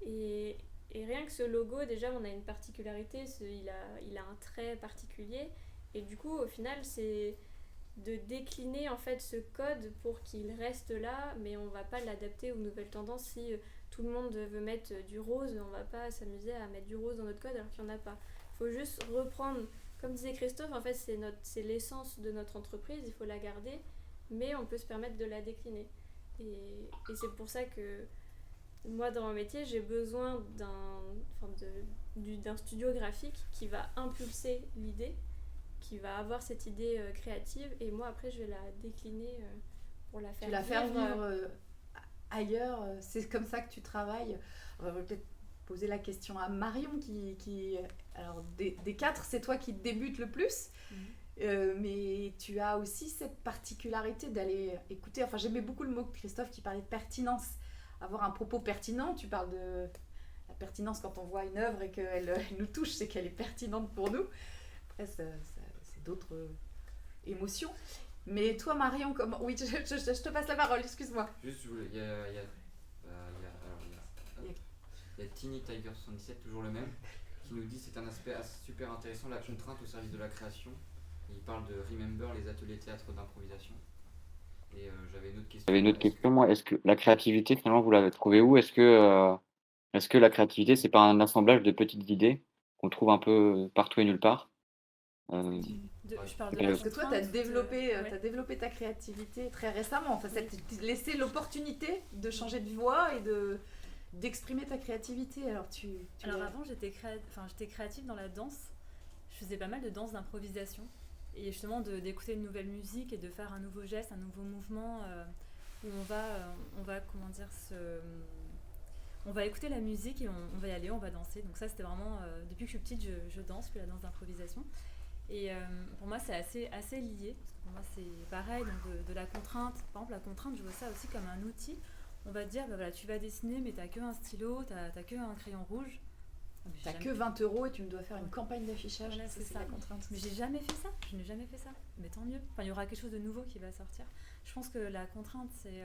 Et rien que ce logo, déjà, on a une particularité, il a un trait particulier. Et du coup, au final, c'est de décliner en fait ce code pour qu'il reste là, mais on va pas l'adapter aux nouvelles tendances. Si tout le monde veut mettre du rose, on va pas s'amuser à mettre du rose dans notre code alors qu'il n'y en a pas. Il faut juste reprendre, comme disait Christophe, en fait c'est l'essence de notre entreprise, il faut la garder, mais on peut se permettre de la décliner. Et c'est pour ça que moi dans mon métier, j'ai besoin d'un studio graphique qui va impulser l'idée, qui va avoir cette idée créative, et moi après je vais la décliner pour la faire vivre ailleurs. C'est comme ça que tu travailles. On va peut-être poser la question à Marion qui alors des quatre, c'est toi qui débutes le plus. Mais tu as aussi cette particularité d'aller écouter, enfin j'aimais beaucoup le mot de Christophe qui parlait de pertinence, avoir un propos pertinent. Tu parles de la pertinence quand on voit une œuvre et qu'elle nous touche, c'est qu'elle est pertinente pour nous. Après c'est d'autres émotions. Mais toi Marion, oui, je te passe la parole, excuse-moi. Juste, il y a Tiny Tiger 77, toujours le même, qui nous dit c'est un aspect super intéressant, la contrainte au service de la création. Il parle de Remember, les ateliers théâtre d'improvisation. Et j'avais une autre question. Moi, est-ce que la créativité, finalement, vous l'avez trouvée où? Est-ce que la créativité, c'est pas un assemblage de petites idées qu'on trouve un peu partout et nulle part? Je parle parce que toi, tu as développé ta créativité très récemment. Enfin, ça t'a laissé l'opportunité de changer de voie et d'exprimer ta créativité. Alors avant, j'étais créative dans la danse. Je faisais pas mal de danse d'improvisation. Et justement, d'écouter une nouvelle musique et de faire un nouveau geste, un nouveau mouvement où on va comment dire, on va écouter la musique et on va y aller, on va danser. Donc ça, c'était vraiment, depuis que je suis petite, je danse, puis la danse d'improvisation. Et pour moi, c'est assez lié, parce que pour moi, c'est pareil, donc de la contrainte. Par exemple, la contrainte, je vois ça aussi comme un outil on va te dire, bah voilà, tu vas dessiner, mais t'as que un stylo, t'as que un crayon rouge. T'as que 20 € et tu me dois faire une campagne d'affichage. Voilà, c'est ça. la contrainte. Mais j'ai jamais fait ça. Je n'ai jamais fait ça. Mais tant mieux. Enfin, il y aura quelque chose de nouveau qui va sortir. Je pense que la contrainte, c'est...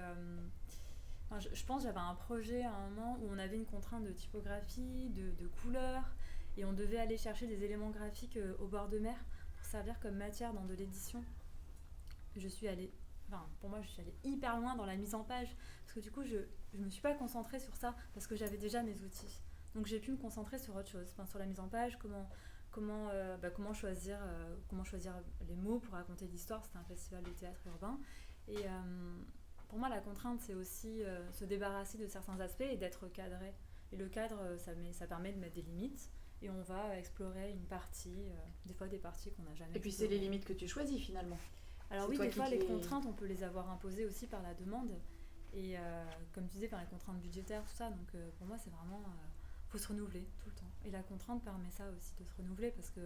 je pense que j'avais un projet à un moment où on avait une contrainte de typographie, de couleurs, et on devait aller chercher des éléments graphiques au bord de mer pour servir comme matière dans de l'édition. Pour moi, je suis allée hyper loin dans la mise en page, parce que du coup, je me suis pas concentrée sur ça, parce que j'avais déjà mes outils. Donc j'ai pu me concentrer sur autre chose, sur la mise en page, comment choisir les mots pour raconter l'histoire. C'était un festival de théâtre urbain. Et pour moi, la contrainte, c'est aussi se débarrasser de certains aspects et d'être cadré. Et le cadre, ça permet de mettre des limites. Et on va explorer une partie, des fois des parties qu'on n'a jamais explorées. Et puis explorées. c'est les limites que tu choisis finalement. Alors oui, des fois les contraintes, on peut les avoir imposées aussi par la demande. Et comme tu disais, par les contraintes budgétaires, tout ça. Donc pour moi, c'est vraiment... faut se renouveler tout le temps. Et la contrainte permet ça aussi, de se renouveler, parce que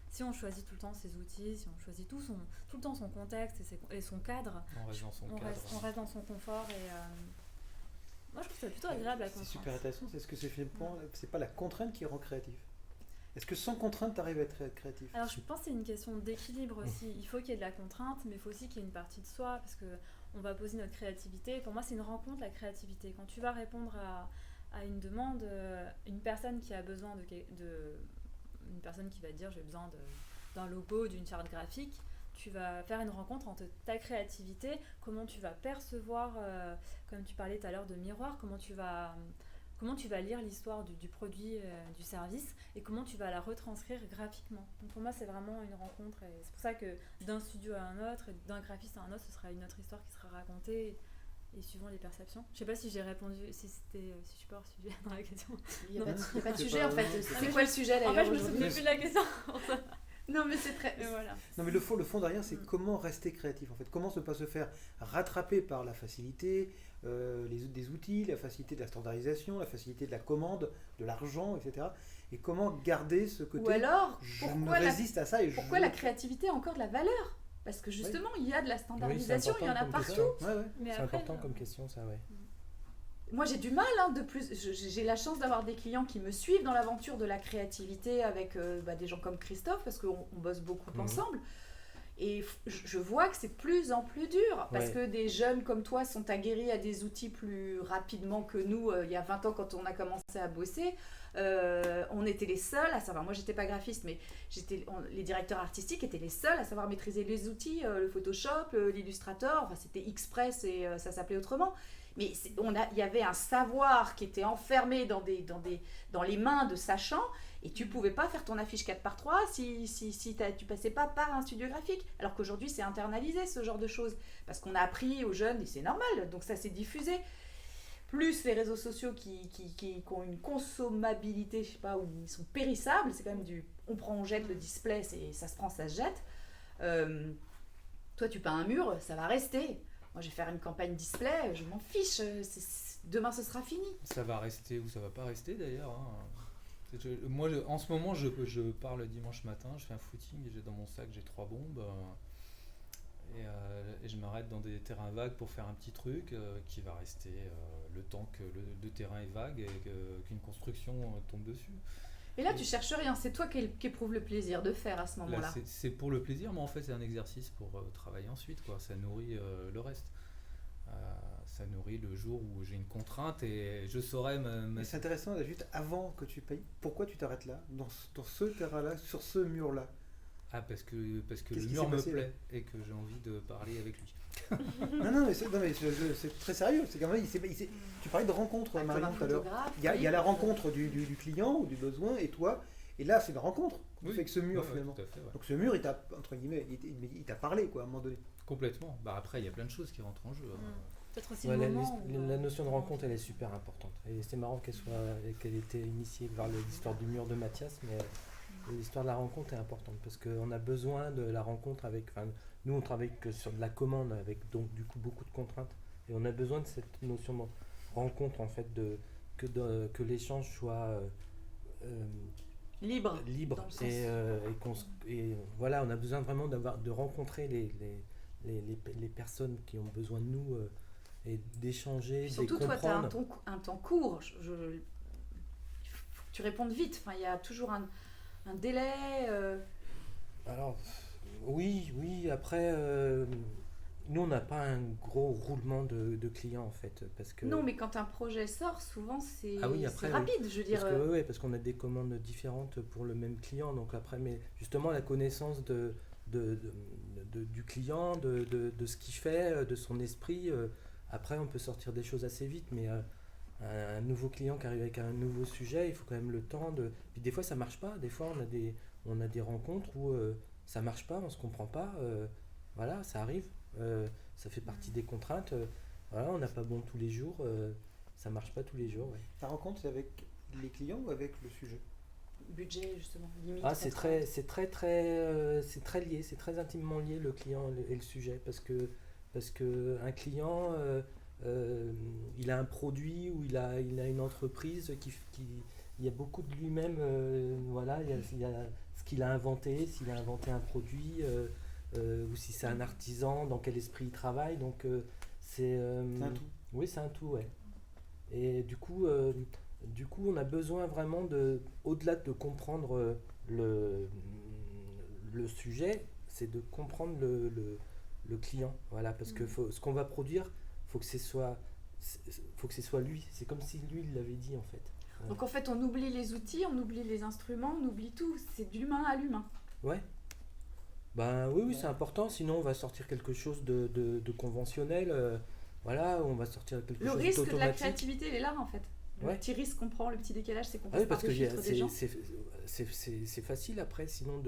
si on choisit tout le temps ses outils, si on choisit tout le temps son contexte et son cadre, On reste dans son cadre. On reste dans son confort. Et moi, je trouve ça plutôt agréable, la contrainte. C'est super intéressant. C'est ce que c'est pas la contrainte qui rend créatif. Est-ce que sans contrainte, tu arrives à être créatif? Alors, je pense que c'est une question d'équilibre aussi. Il faut qu'il y ait de la contrainte, mais il faut aussi qu'il y ait une partie de soi, parce qu'on va poser notre créativité. Pour moi, c'est une rencontre, la créativité. Quand tu vas répondre à une demande, une personne qui a besoin une personne qui va te dire j'ai besoin d'un logo, d'une charte graphique, tu vas faire une rencontre entre ta créativité, comment tu vas percevoir, comme tu parlais tout à l'heure de miroir, comment tu vas lire l'histoire du produit, du service, et comment tu vas la retranscrire graphiquement. Donc pour moi, c'est vraiment une rencontre, et c'est pour ça que d'un studio à un autre, d'un graphiste à un autre, ce sera une autre histoire qui sera racontée, et suivant les perceptions. Je sais pas si j'ai répondu, si je suis pas hors sujet dans la question. Il n'y a pas de sujet en fait. C'est quoi le sujet En d'ailleurs fait, je me souvenais plus de la question. Non mais c'est très... Voilà. Non mais le fond derrière, c'est comment rester créatif en fait. Comment ne pas se faire rattraper par la facilité des outils, la facilité de la standardisation, la facilité de la commande, de l'argent, etc. Et comment garder ce côté... Ou alors, résiste à ça et pourquoi la créativité a encore de la valeur? Parce que justement, il y a de la standardisation, il y en a partout. C'est important comme question, ça, ouais. Moi, j'ai du mal, de plus. J'ai la chance d'avoir des clients qui me suivent dans l'aventure de la créativité avec des gens comme Christophe, parce qu'on bosse beaucoup ensemble. Et je vois que c'est de plus en plus dur, parce que des jeunes comme toi sont aguerris à des outils plus rapidement que nous. Il y a 20 ans, quand on a commencé à bosser, on était les seuls à savoir, moi j'étais pas graphiste, mais les directeurs artistiques étaient les seuls à savoir maîtriser les outils, le Photoshop, l'Illustrator, enfin c'était Express et ça s'appelait autrement. Mais il y avait un savoir qui était enfermé dans les mains de sachants, et tu pouvais pas faire ton affiche 4x3 si tu passais pas par un studio graphique. Alors qu'aujourd'hui c'est internalisé ce genre de choses, parce qu'on a appris aux jeunes, et c'est normal, donc ça s'est diffusé. Plus les réseaux sociaux qui ont une consommabilité, je sais pas, où ils sont périssables, c'est quand même on prend, on jette le display, ça se prend, ça se jette. Toi tu peins un mur, ça va rester. Moi, je vais faire une campagne display, je m'en fiche. Demain, ce sera fini. Ça va rester ou ça va pas rester d'ailleurs. Moi, en ce moment, je pars le dimanche matin, je fais un footing et dans mon sac, j'ai 3 bombes. Et je m'arrête dans des terrains vagues pour faire un petit truc qui va rester le temps que le terrain est vague et qu'une construction tombe dessus. Et là, tu cherches rien, c'est toi qui éprouves le plaisir de faire à ce moment-là. Là, c'est pour le plaisir, mais en fait, c'est un exercice pour travailler ensuite, quoi. Ça nourrit le reste. Ça nourrit le jour où j'ai une contrainte et je saurais C'est intéressant, juste avant que tu payes, pourquoi tu t'arrêtes là, dans ce terrain-là, sur ce mur-là? Ah, parce que le mur me plaît et que j'ai envie de parler avec lui. non, mais c'est très sérieux. C'est quand même, tu parlais de rencontre maintenant tout à l'heure. Il y a la rencontre du client ou du besoin et toi. Et là, c'est une rencontre qu'on fait avec ce mur finalement. Tout à fait, ouais. Donc ce mur, il t'a, entre guillemets, il t'a parlé quoi, à un moment donné. Complètement. Après, il y a plein de choses qui rentrent en jeu. Peut-être aussi le moment la notion de rencontre, elle est super importante. Et c'est marrant qu'elle ait été initiée vers l'histoire du mur de Mathias, mais l'histoire de la rencontre est importante parce qu'on a besoin de la rencontre nous on travaille que sur de la commande avec donc du coup beaucoup de contraintes et on a besoin de cette notion de rencontre en fait que l'échange soit libre et voilà, on a besoin vraiment de rencontrer les personnes qui ont besoin de nous et d'échanger, de Surtout, toi, tu as comprendre. un temps court. Il faut que tu répondes vite. Enfin, il y a toujours un délai. Alors, oui, après, nous, on n'a pas un gros roulement de clients, en fait, parce que... Non, mais quand un projet sort, souvent, c'est Ah oui, après, c'est oui. rapide. Je veux dire, Parce que, ouais, parce qu'on a des commandes différentes pour le même client, donc après, mais justement, la connaissance de- du client, de ce qu'il fait, de son esprit, après, on peut sortir des choses assez vite, mais un nouveau client qui arrive avec un nouveau sujet, il faut quand même le temps de... Puis des fois, ça marche pas, des fois, on a des rencontres où ça marche pas, on se comprend pas, voilà, ça arrive, ça fait partie des contraintes, voilà, on n'a pas bon tous les jours, ça marche pas tous les jours, ouais. La rencontre, c'est avec les clients ou avec le sujet? budget, justement, limite. Ah, c'est contrainte. c'est très lié, c'est très intimement lié le client et le sujet parce que un client, il a un produit ou il a une entreprise il y a beaucoup de lui-même, voilà, il y a ce qu'il a inventé, s'il a inventé un produit ou si c'est un artisan, dans quel esprit il travaille, donc C'est un tout. oui, c'est un tout, ouais. Et du coup, on a besoin vraiment au-delà de comprendre le sujet, c'est de comprendre le client. Voilà, parce que ce qu'on va produire, faut que faut que ce soit lui. C'est comme si lui, il l'avait dit en fait. Donc en fait, on oublie les outils, on oublie les instruments, on oublie tout. C'est de l'humain à l'humain. Ouais. Ben oui, c'est important. Sinon, on va sortir quelque chose de conventionnel. Voilà, on va sortir quelque Le chose risque de la d'automatique. créativité, il est là en fait. Le Ouais. petit risque qu'on prend, le petit décalage, c'est qu'on Ah passe oui, parce que par-dessus le filtre des gens. c'est facile après, sinon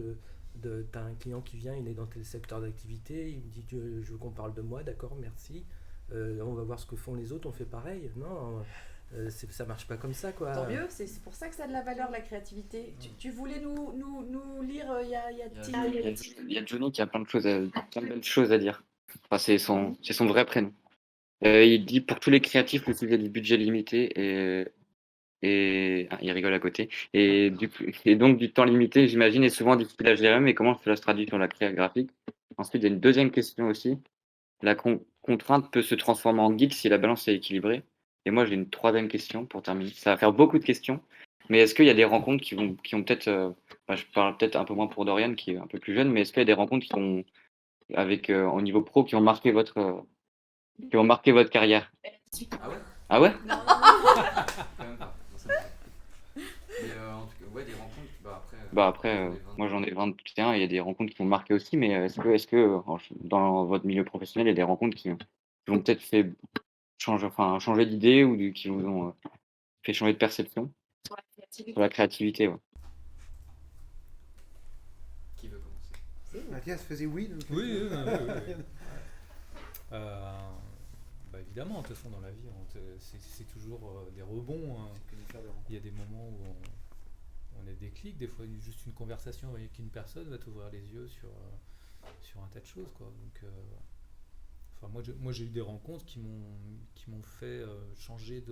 t'as un client qui vient, il est dans tel secteur d'activité, il me dit je veux qu'on parle de moi, d'accord, merci. On va voir ce que font les autres, on fait pareil. Non, ça marche pas comme ça, quoi. Tant mieux, c'est pour ça que ça a de la valeur, la créativité. Tu voulais nous lire, il y a Il y a Johnny qui a plein de belles choses à dire. Enfin, c'est son vrai prénom. Il dit pour tous les créatifs, le sujet du budget limité il rigole à côté. Et donc du temps limité, j'imagine, est souvent difficile à gérer, mais comment cela se traduit sur la créa graphique? Ensuite, il y a une deuxième question aussi. La contrainte peut se transformer en guide si la balance est équilibrée. Et moi, j'ai une troisième question pour terminer. Ça va faire beaucoup de questions, mais est-ce qu'il y a des rencontres qui ont peut-être, je parle peut-être un peu moins pour Dorian qui est un peu plus jeune, mais est-ce qu'il y a des rencontres au niveau pro qui ont marqué votre carrière? Ah ouais? Ah ouais? Non, Quand même pas. Non, ça me paraît. Mais en tout cas, ouais, des rencontres, Bah, moi j'en ai 21 et il y a des rencontres qui m'ont marqué aussi, mais est-ce que dans votre milieu professionnel, il y a des rencontres qui ont peut-être fait changer d'idée qui vous ont fait changer de perception sur la créativité. sur la créativité, ouais. Qui veut commencer? Mathias faisait oui. Donc Oui. Bah évidemment, de toute façon, dans la vie, c'est toujours des rebonds, hein. C'est que de faire des rencontres. Il y a des moments où on a des clics, des fois juste une conversation avec une personne va t'ouvrir les yeux sur un tas de choses, quoi. Donc, moi j'ai eu des rencontres qui m'ont fait changer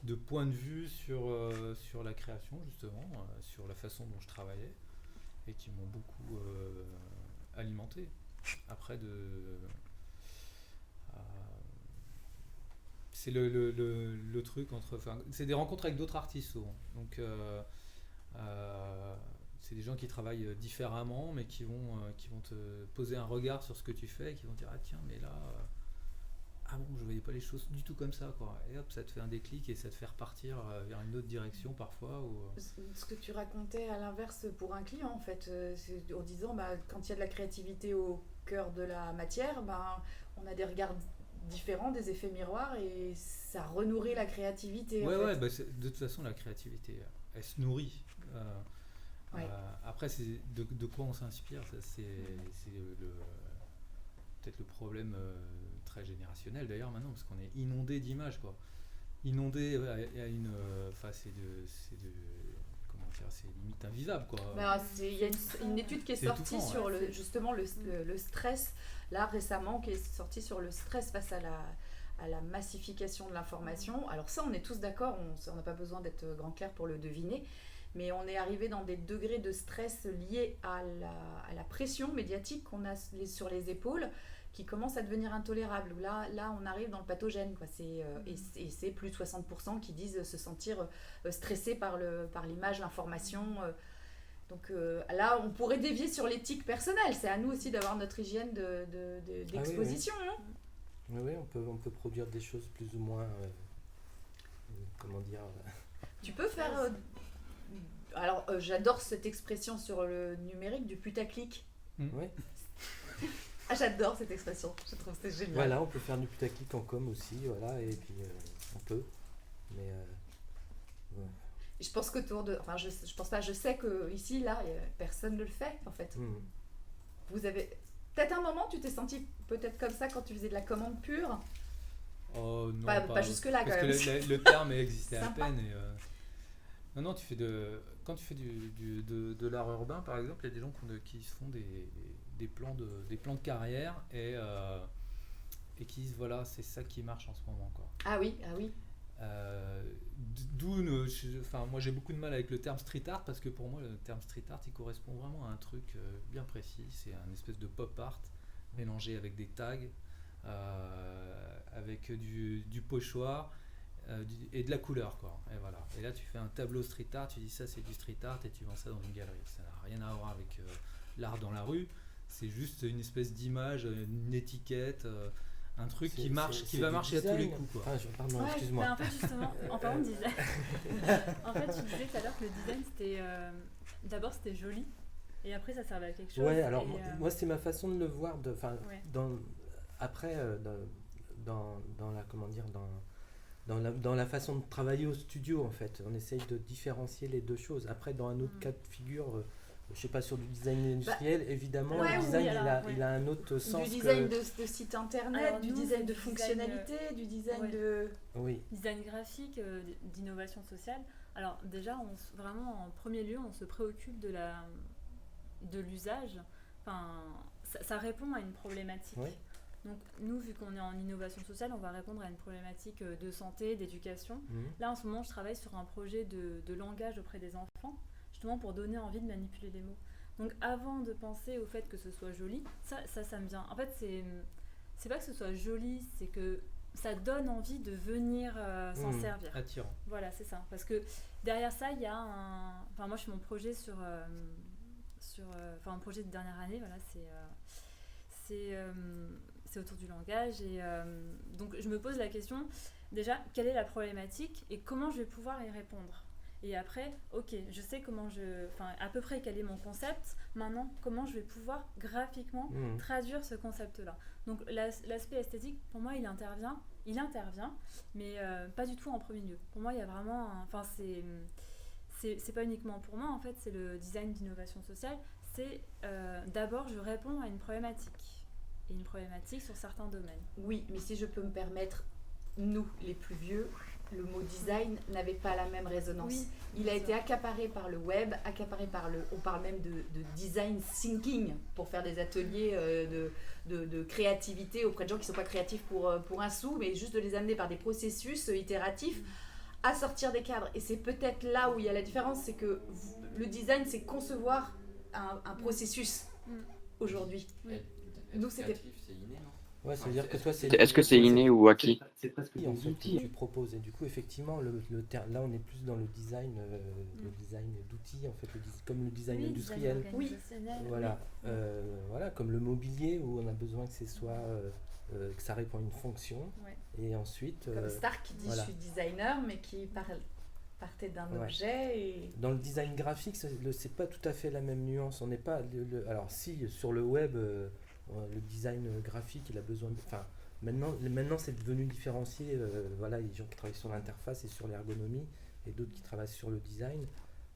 de point de vue sur la création, justement, sur la façon dont je travaillais, et qui m'ont beaucoup alimenté. Après, c'est le truc c'est des rencontres avec d'autres artistes souvent. Donc c'est des gens qui travaillent différemment, mais qui vont te poser un regard sur ce que tu fais et qui vont dire ah tiens mais là ah bon je voyais pas les choses du tout comme ça, quoi. Et hop, ça te fait un déclic et ça te fait repartir vers une autre direction parfois. Ce que tu racontais à l'inverse pour un client, en fait, c'est en disant quand il y a de la créativité au cœur de la matière, on a des regards différents, des effets miroirs et ça renourrit la créativité. Ouais, de toute façon la créativité elle se nourrit. Ouais. Après, c'est de quoi on s'inspire, ça, c'est peut-être le problème très générationnel d'ailleurs maintenant, parce qu'on est inondé d'images, quoi. Inondé à une. Comment dire, c'est limite invivable, quoi. Il y a une étude qui est sortie étouffant, sur justement le stress, là récemment, qui est sortie sur le stress face à la massification de l'information. Alors ça, on est tous d'accord, on n'a pas besoin d'être grand clair pour le deviner, mais on est arrivé dans des degrés de stress liés à la pression médiatique qu'on a sur les épaules, qui commence à devenir intolérable, où là on arrive dans le pathogène, quoi. Et c'est plus de 60% qui disent se sentir stressés par l'image, l'information. Donc là, on pourrait dévier sur l'éthique personnelle. C'est à nous aussi d'avoir notre hygiène d'exposition. Hein. Oui, on peut produire des choses plus ou moins, comment dire... Tu peux faire... alors, j'adore cette expression sur le numérique, du putaclic. Oui. Ah, j'adore cette expression, je trouve que c'est génial. Voilà, on peut faire du putaclic en com aussi, voilà, et puis on peut. Mais... ouais. Je pense qu'autour de... Enfin, je pense pas, je sais qu'ici, là, personne ne le fait, en fait. Vous avez... Peut-être un moment, tu t'es senti peut-être comme ça quand tu faisais de la commande pure. Oh non, pas jusque-là, quand parce même. Que le terme existait à Sympa. peine. Et, non, quand tu fais de l'art urbain, par exemple, il y a des gens qui se font des plans de carrière et qui disent voilà, c'est ça qui marche en ce moment, quoi. Ah oui. Moi j'ai beaucoup de mal avec le terme street art parce que pour moi le terme street art il correspond vraiment à un truc bien précis. C'est un espèce de pop art mélangé avec des tags, avec du pochoir et de la couleur, quoi. Et voilà. Et là tu fais un tableau street art, tu dis ça c'est du street art et tu vends ça dans une galerie. Ça n'a rien à voir avec l'art dans la rue. C'est juste une espèce d'image, une étiquette. Un truc qui va marcher à tous les coups, quoi. Pardon, Ouais, excuse-moi. mais en fait, justement, en parlant de design, en fait, tu disais tout à l'heure que le design, c'était d'abord c'était joli, et après ça servait à quelque chose. Ouais, alors et, moi c'est ma façon de le voir. Ouais. Dans la façon de travailler au studio, en fait, on essaye de différencier les deux choses. Après, dans un autre cas de figure, je sais pas, sur du design industriel, évidemment, ouais, le oui, design alors, il a un autre sens. Du design de site internet, Alors, du nous, design c'est de du fonctionnalité, du design ouais. de... Oui. design graphique, d'innovation sociale. Alors déjà, vraiment en premier lieu, on se préoccupe de l'usage. Enfin, ça répond à une problématique. Oui. Donc nous, vu qu'on est en innovation sociale, on va répondre à une problématique de santé, d'éducation. Là, en ce moment, je travaille sur un projet de langage auprès des enfants, justement pour donner envie de manipuler les mots. Donc avant de penser au fait que ce soit joli, ça me vient. En fait, c'est pas que ce soit joli, c'est que ça donne envie de venir s'en servir. Attirant. Voilà, c'est ça. Parce que derrière ça, il y a Enfin, moi, je fais mon projet un projet de dernière année, voilà, c'est autour du langage. Et donc, je me pose la question, déjà, quelle est la problématique et comment je vais pouvoir y répondre. Et après, ok, je sais à peu près quel est mon concept. Maintenant, comment je vais pouvoir graphiquement traduire ce concept-là. Donc l'aspect esthétique, pour moi, il intervient, mais pas du tout en premier lieu. Pour moi, il y a vraiment, c'est pas uniquement pour moi, en fait, c'est le design d'innovation sociale. C'est d'abord, je réponds à une problématique, et une problématique sur certains domaines. Oui, mais si je peux me permettre, nous, les plus vieux, le mot design n'avait pas la même résonance. Oui, il a été accaparé par le web, on parle même de design thinking pour faire des ateliers de créativité auprès de gens qui ne sont pas créatifs pour un sou, mais juste de les amener par des processus itératifs à sortir des cadres. Et c'est peut-être là où il y a la différence, c'est que le design, c'est concevoir un processus aujourd'hui. Nous, c'était... C'est inné, non? Ouais, ça veut dire que toi, Est-ce que c'est inné ou acquis? C'est presque des outils que tu proposes. Et du coup, effectivement, là, on est plus dans le design d'outils, en fait, comme le design industriel. Voilà, voilà, comme le mobilier où on a besoin que que ça réponde à une fonction. Ouais. Et ensuite. Comme Stark qui dit je suis designer, mais qui partait d'un objet. Et... Dans le design graphique, c'est pas tout à fait la même nuance. On n'est pas. Alors, si sur le web. Le design graphique, il a besoin de... Enfin, maintenant c'est devenu différencié. Voilà, il y a des gens qui travaillent sur l'interface et sur l'ergonomie, et d'autres qui travaillent sur le design.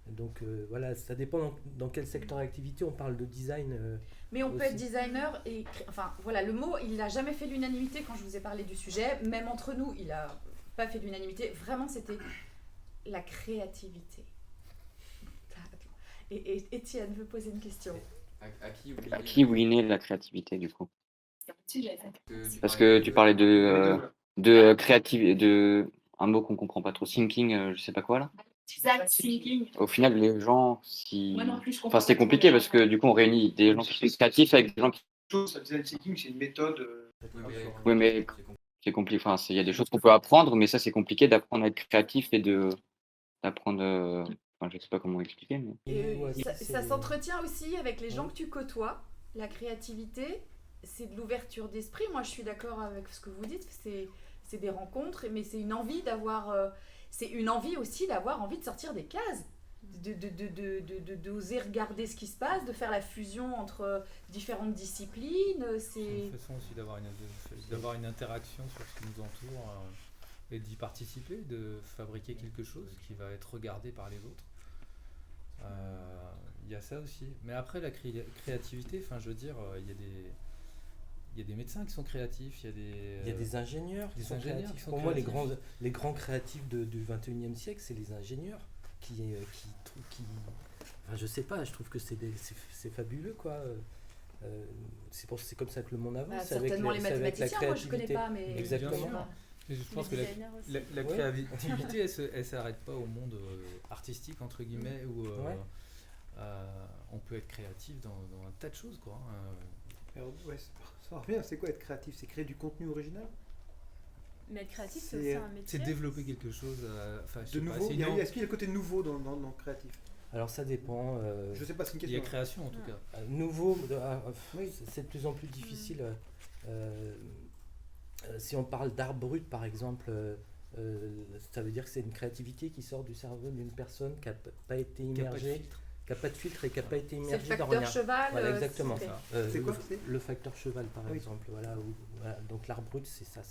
Donc voilà, ça dépend dans quel secteur d'activité on parle de design. Mais on peut être designer et... Enfin, voilà, le mot, il n'a jamais fait l'unanimité quand je vous ai parlé du sujet. Même entre nous, il n'a pas fait l'unanimité. Vraiment, c'était la créativité. Et Étienne veut poser une question. À qui vous inné la créativité, du coup? Parce que tu parlais de créativité, un mot qu'on comprend pas trop, thinking, je sais pas quoi là. Design thinking. Au final, les gens, Moi non plus, je comprends c'est pas compliqué trop. parce que du coup, on réunit des gens qui sont créatifs avec des gens qui chose, le design thinking, c'est une méthode. Oui, mais c'est compliqué. Enfin, il y a des choses qu'on peut apprendre, mais ça, c'est compliqué d'apprendre à être créatif et d'apprendre. Enfin, je sais pas comment expliquer, mais. Ça s'entretient aussi avec les gens que tu côtoies. La créativité, c'est de l'ouverture d'esprit. Moi, je suis d'accord avec ce que vous dites. C'est des rencontres, mais c'est une envie d'avoir. C'est une envie aussi d'avoir envie de sortir des cases. D'oser regarder ce qui se passe, de faire la fusion entre différentes disciplines. C'est une façon aussi d'avoir une interaction sur ce qui nous entoure et d'y participer, de fabriquer quelque chose qui va être regardé par les autres. Il y a ça aussi. Mais après, la créativité, je veux dire, il y a des médecins qui sont créatifs, il y a des ingénieurs qui sont créatifs. Pour moi, les grands créatifs du 21e siècle, c'est les ingénieurs qui je sais pas, je trouve que c'est fabuleux, quoi. C'est comme ça que le monde avance. Certainement les mathématiciens, moi je connais pas, mais exactement. Je pense que la créativité, elle s'arrête pas au monde artistique, entre guillemets, où on peut être créatif dans un tas de choses, quoi. Alors, ça revient, c'est quoi être créatif? C'est créer du contenu original? Mais être créatif, c'est aussi un métier. C'est développer quelque chose. De nouveau. Est-ce qu'il y a le côté nouveau dans le créatif? Alors ça dépend. Je sais pas, c'est une question. Il y a création en tout cas. Nouveau, c'est de plus en plus difficile. Si on parle d'art brut par exemple, ça veut dire que c'est une créativité qui sort du cerveau d'une personne qui n'a pas été immergée, qui n'a pas de filtre et qui n'a pas été immergée dans rien. C'est le facteur cheval. Voilà, exactement. C'est quoi le facteur cheval par exemple. Voilà, donc l'art brut, c'est ça,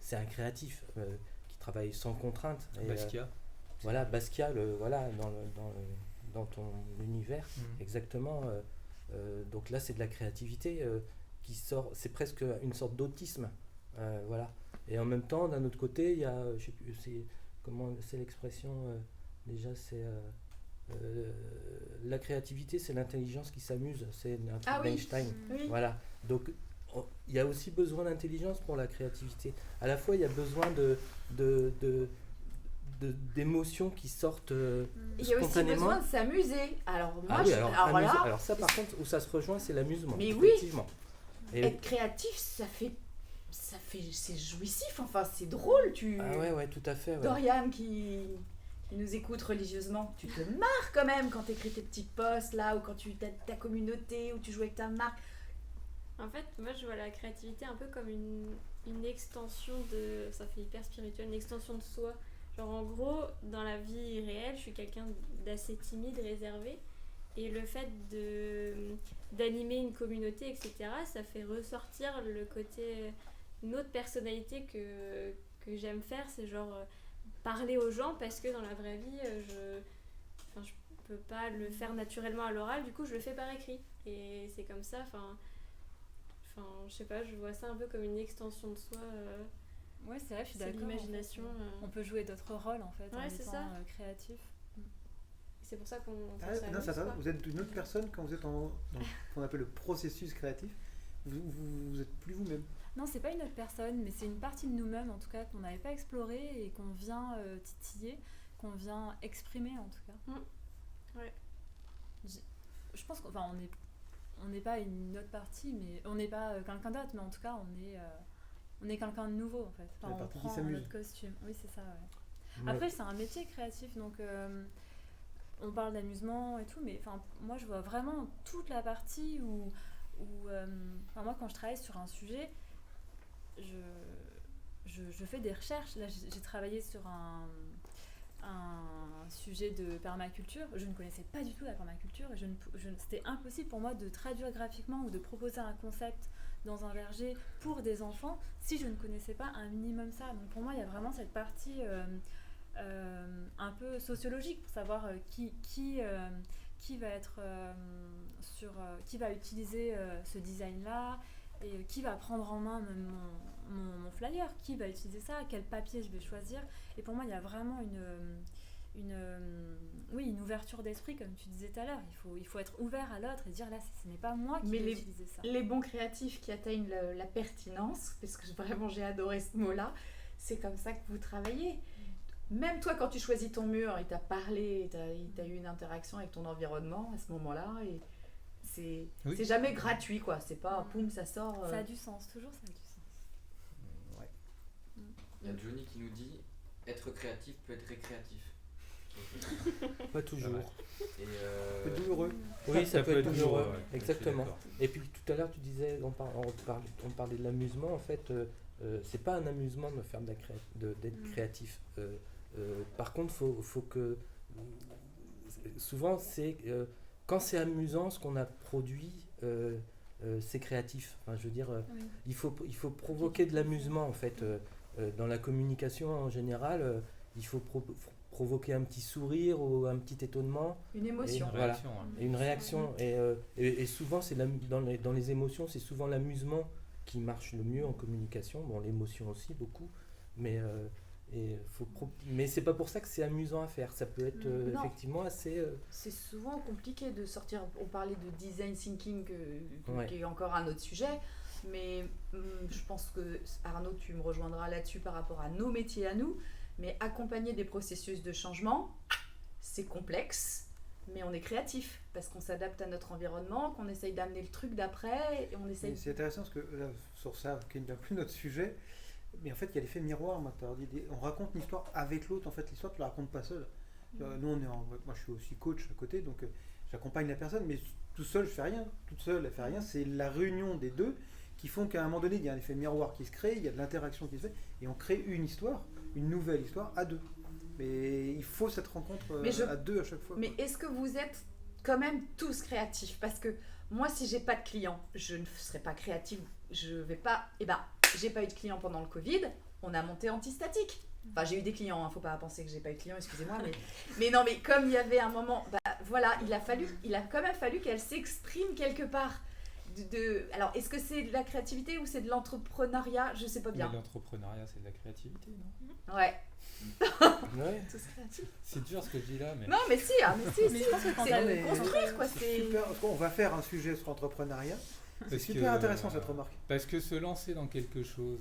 c'est un créatif qui travaille sans contrainte. Basquiat. Voilà, Basquiat, dans ton univers, exactement. Donc là, c'est de la créativité qui sort, c'est presque une sorte d'autisme. Voilà. Et en même temps, d'un autre côté, il y a, je sais plus, c'est l'expression, déjà, c'est la créativité, c'est l'intelligence qui s'amuse, c'est un truc d'Einstein. Oui. Voilà. Donc, il y a aussi besoin d'intelligence pour la créativité. À la fois, il y a besoin d'émotions qui sortent spontanément. Il y a aussi besoin de s'amuser. Alors moi, alors ça par contre, où ça se rejoint, c'est l'amusement. Mais effectivement. Oui, être créatif, c'est jouissif, enfin c'est drôle. Ah ouais, tout à fait. Ouais. Dorian qui nous écoute religieusement, tu te marres quand même quand tu écris tes petits posts là, ou quand tu as ta communauté, ou tu joues avec ta marque. En fait, moi je vois la créativité un peu comme une extension de... Ça fait hyper spirituel, une extension de soi. Genre en gros, dans la vie réelle, je suis quelqu'un d'assez timide, réservé. Et le fait d'animer une communauté, etc., ça fait ressortir le côté... Une autre personnalité que j'aime faire, c'est genre parler aux gens, parce que dans la vraie vie, je peux pas le faire naturellement à l'oral, du coup je le fais par écrit. Et c'est comme ça, je sais pas, je vois ça un peu comme une extension de soi. Ouais, c'est vrai, je suis d'accord. L'imagination. En fait. On peut jouer d'autres rôles en fait, en étant créatif. C'est pour ça qu'on vous êtes une autre personne quand vous êtes dans ce qu'on appelle le processus créatif. Vous êtes plus vous-même. Non, c'est pas une autre personne, mais c'est une partie de nous-mêmes en tout cas qu'on n'avait pas explorée et qu'on vient titiller, qu'on vient exprimer en tout cas. Ouais. Je pense qu'on n'est pas une autre partie, mais on n'est pas quelqu'un d'autre, mais en tout cas on est quelqu'un de nouveau en fait. Enfin, on prend notre costume. Oui, c'est ça. Ouais. Après, c'est un métier créatif, donc on parle d'amusement et tout, mais moi je vois vraiment toute la partie où moi quand je travaille sur un sujet, je fais des recherches. Là, j'ai travaillé sur un sujet de permaculture. Je ne connaissais pas du tout la permaculture et c'était impossible pour moi de traduire graphiquement ou de proposer un concept dans un verger pour des enfants si je ne connaissais pas un minimum ça. Donc pour moi, il y a vraiment cette partie un peu sociologique pour savoir qui va être qui va utiliser ce design-là et qui va prendre en main mon flyer, qui va utiliser ça, quel papier je vais choisir. Et pour moi, il y a vraiment une ouverture d'esprit, comme tu disais tout à l'heure. Il faut être ouvert à l'autre et dire là, ce n'est pas moi qui vais utiliser ça. Les bons créatifs qui atteignent la pertinence, parce que vraiment j'ai adoré ce mot-là, c'est comme ça que vous travaillez. Même toi, quand tu choisis ton mur, il t'a parlé, il t'a eu une interaction avec ton environnement à ce moment-là, et Oui. c'est jamais gratuit, quoi. C'est pas poum, ça sort. Ça a du sens, toujours ça a du sens. Ouais. Il y a Johnny qui nous dit être créatif peut être récréatif. Pas toujours. Et C'est douloureux. Oui, ça peut être douloureux. ouais, je suis Exactement. d'accord. Et puis tout à l'heure, tu disais, on parlait de l'amusement. En fait, c'est pas un amusement de faire d'être créatif. Par contre, faut que souvent c'est quand c'est amusant, ce qu'on a produit, c'est créatif. Enfin, je veux dire, il faut provoquer de l'amusement en fait. Dans la communication en général, il faut provoquer un petit sourire ou un petit étonnement. Une émotion. Voilà. Réaction, hein. Et une réaction. Et souvent, dans les émotions, c'est souvent l'amusement qui marche le mieux en communication. Bon, l'émotion aussi, beaucoup. Mais, mais c'est pas pour ça que c'est amusant à faire. Ça peut être Non. effectivement assez... C'est souvent compliqué de sortir. On parlait de design thinking, Ouais. qui est encore un autre sujet. Mais je pense que, Arnaud, tu me rejoindras là-dessus par rapport à nos métiers à nous. Mais accompagner des processus de changement, c'est complexe, mais on est créatif parce qu'on s'adapte à notre environnement, qu'on essaye d'amener le truc d'après et on essaye. Et c'est intéressant parce que là, sur ça, qui n'est plus notre sujet, mais en fait, il y a l'effet miroir. On raconte une histoire avec l'autre. En fait, l'histoire, tu la racontes pas seul. Nous, moi, je suis aussi coach à côté, donc j'accompagne la personne, mais tout seul, je fais rien. Toute seule, elle fait rien. C'est la réunion des deux qui font qu'à un moment donné, il y a un effet miroir qui se crée, il y a de l'interaction qui se fait, et on crée une histoire, une nouvelle histoire à deux. Mais il faut cette rencontre à deux à chaque fois. Mais est-ce que vous êtes quand même tous créatifs? Parce que moi, si j'ai pas de clients, je ne serai pas créative. Je vais pas. J'ai pas eu de clients pendant le Covid. On a monté Antistatique. Enfin, j'ai eu des clients. Faut pas penser que j'ai pas eu de clients. Excusez-moi, mais non. Mais comme il y avait un moment, voilà, il a quand même fallu qu'elle s'exprime quelque part. Alors, est-ce que c'est de la créativité ou c'est de l'entrepreneuriat? Je sais pas bien. Mais l'entrepreneuriat, c'est de la créativité, non? Ouais. Ouais. Tous créatifs. C'est dur ce que je dis là, mais... Non, mais si, Mais je pense que quand c'est t'as- construire, quoi. C'est C'est super. On va faire un sujet sur l'entrepreneuriat. C'est Parce super que, intéressant cette remarque. Parce que se lancer dans quelque chose,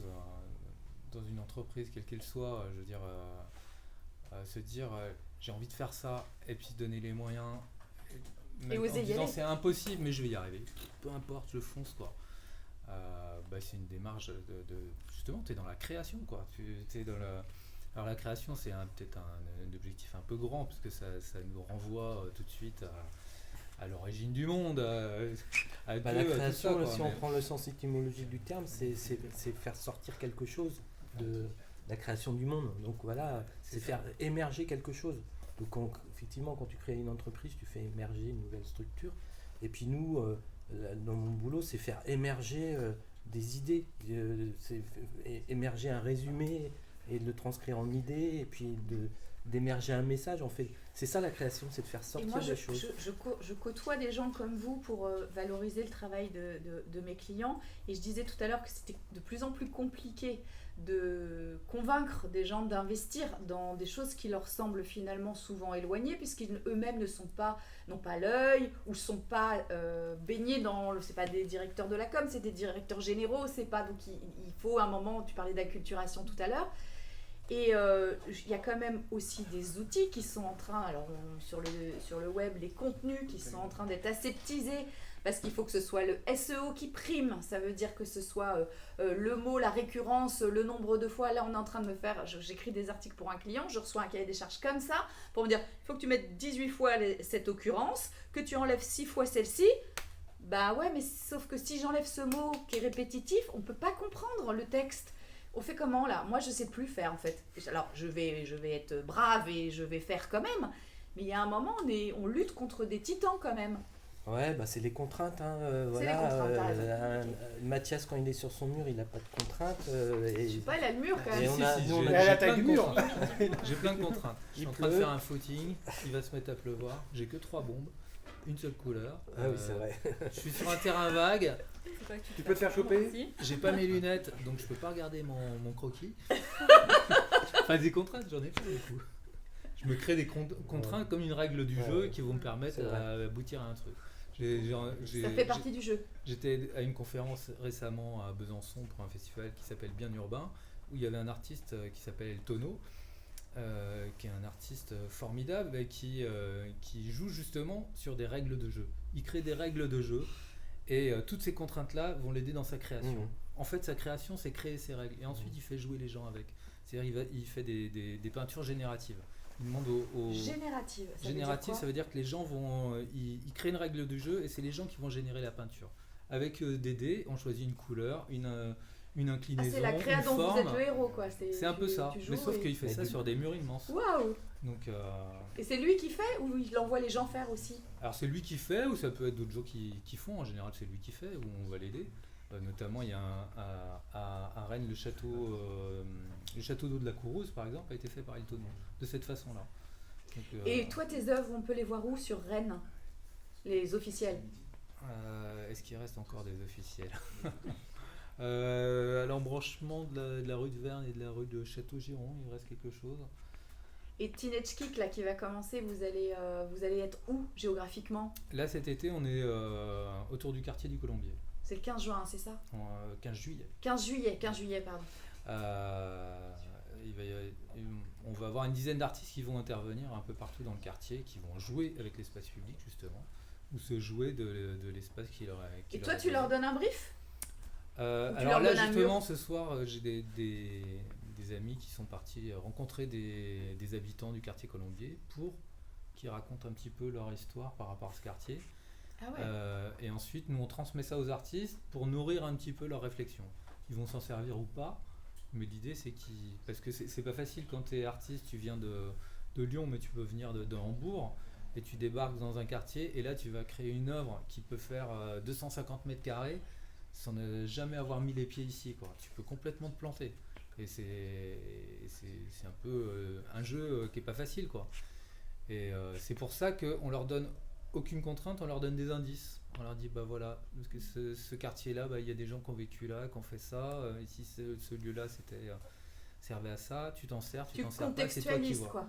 dans une entreprise, quelle qu'elle soit, je veux dire, se dire j'ai envie de faire ça, et puis se donner les moyens, même oser en y disant aller. c'est impossible, mais je vais y arriver. Peu importe, je fonce quoi. C'est une démarche justement, tu es dans la création quoi. Alors la création c'est peut-être un objectif un peu grand parce que ça nous renvoie tout de suite à l'origine du monde. À La Dieu, à tout création, ça, quoi, si on mais- prend le sens étymologique du terme, c'est faire sortir quelque chose de la création du monde. Donc voilà, c'est faire émerger quelque chose. Donc effectivement, quand tu crées une entreprise, tu fais émerger une nouvelle structure. Et puis nous, dans mon boulot, c'est faire émerger des idées, c'est émerger un résumé et de le transcrire en idées, et puis d'émerger un message. En fait, c'est ça la création, c'est de faire Et sortir moi, des choses. je côtoie des gens comme vous pour valoriser le travail de mes clients. Et je disais tout à l'heure que c'était de plus en plus compliqué de convaincre des gens d'investir dans des choses qui leur semblent finalement souvent éloignées, puisqu'ils eux-mêmes n'ont pas l'œil, ou sont pas baignés dans... C'est pas des directeurs de la com, c'est des directeurs généraux. C'est pas, donc il faut un moment, tu parlais d'acculturation tout à l'heure. Et il y a quand même aussi des outils qui sont en train, alors sur le web, les contenus qui sont en train d'être aseptisés, parce qu'il faut que ce soit le SEO qui prime, ça veut dire que ce soit le mot, la récurrence, le nombre de fois. Là, on est en train de j'écris des articles pour un client, je reçois un cahier des charges comme ça, pour me dire, il faut que tu mettes 18 fois cette occurrence, que tu enlèves 6 fois celle-ci. Bah ouais, mais sauf que si j'enlève ce mot qui est répétitif, on peut pas comprendre le texte. On fait comment là? Moi je sais plus faire en fait. Alors je vais être brave et je vais faire quand même. Mais il y a un moment on lutte contre des titans quand même. Ouais, c'est les contraintes. C'est Voilà, les contraintes, t'as raison. Mathias, quand il est sur son mur, il n'a pas de contraintes. Je sais pas, il a le mur quand Et même. on a- nous, on a- Elle a la j'ai taille plein du de mur. contraintes. J'ai plein de contraintes. Je suis Il en train de pleut. faire un footing, il va se mettre à pleuvoir, j'ai que 3 bombes, une seule couleur. Ah oui, c'est vrai. Je suis sur un terrain vague, Faut pas que Tu peux te faire choper. Merci. j'ai pas mes lunettes, donc je peux pas regarder mon croquis. Enfin, des contraintes, j'en ai pas du coup. Je me crée des contraintes comme une règle du Ouais, jeu ouais. qui vont me permettre C'est vrai. d'aboutir à un truc. Ça fait partie du jeu. J'étais à une conférence récemment à Besançon pour un festival qui s'appelle Bien Urbain, où il y avait un artiste qui s'appelle El Tono. qui est un artiste formidable et qui joue justement sur des règles de jeu. Il crée des règles de jeu et toutes ces contraintes-là vont l'aider dans sa création. En fait, sa création, c'est créer ses règles et ensuite il fait jouer les gens avec. C'est-à-dire il fait des peintures génératives. Il demande Générative. Générative, ça veut dire que les gens vont... il crée une règle de jeu et c'est les gens qui vont générer la peinture. Avec des dés, on choisit une couleur, une inclinaison, c'est la créa une dont forme. vous êtes le héros, quoi. C'est un peu ça, mais sauf qu'il fait ça sur des murs immenses. Waouh! Donc, Et c'est lui qui fait ou il envoie les gens faire aussi? alors c'est lui qui fait ou ça peut être d'autres gens qui font. En général, c'est lui qui fait ou on va l'aider. Notamment, il y a à Rennes le château d'eau de la Courouse, par exemple, a été fait par Hilton de cette façon-là. Donc, Et toi, tes œuvres, on peut les voir où sur Rennes? Les officiels? Est-ce qu'il reste encore des officiels? À l'embranchement de la rue de Verne et de la rue de Château-Giron, il reste quelque chose. Et Teenage Kick, là, qui va commencer, vous allez être où géographiquement? Là, cet été, on est autour du quartier du Colombier. C'est le 15 juin, c'est ça? 15 juillet. 15 juillet, pardon. On va avoir une dizaine d'artistes qui vont intervenir un peu partout dans le quartier, qui vont jouer avec l'espace public, justement, ou se jouer de l'espace qui leur est. Et toi, tu leur donnes un brief? Alors là, justement, ce soir, j'ai des amis qui sont partis rencontrer des habitants du quartier Colombier pour qu'ils racontent un petit peu leur histoire par rapport à ce quartier. Ah ouais. Et ensuite, nous, on transmet ça aux artistes pour nourrir un petit peu leur réflexion. Ils vont s'en servir ou pas, mais l'idée, c'est qu'ils... Parce que c'est pas facile quand tu es artiste, tu viens de Lyon, mais tu peux venir de Hambourg, et tu débarques dans un quartier, et là, tu vas créer une œuvre qui peut faire 250 mètres carrés, sans ne jamais avoir mis les pieds ici, quoi. Tu peux complètement te planter. Et c'est un peu un jeu qui est pas facile, quoi. Et c'est pour ça qu'on leur donne aucune contrainte, on leur donne des indices. On leur dit, bah voilà, parce que ce quartier-là, bah, il y a des gens qui ont vécu là, qui ont fait ça. Ici, ce lieu-là, servait à ça. Tu t'en sers, tu t'en sers pas, c'est toi qui vois. Quoi.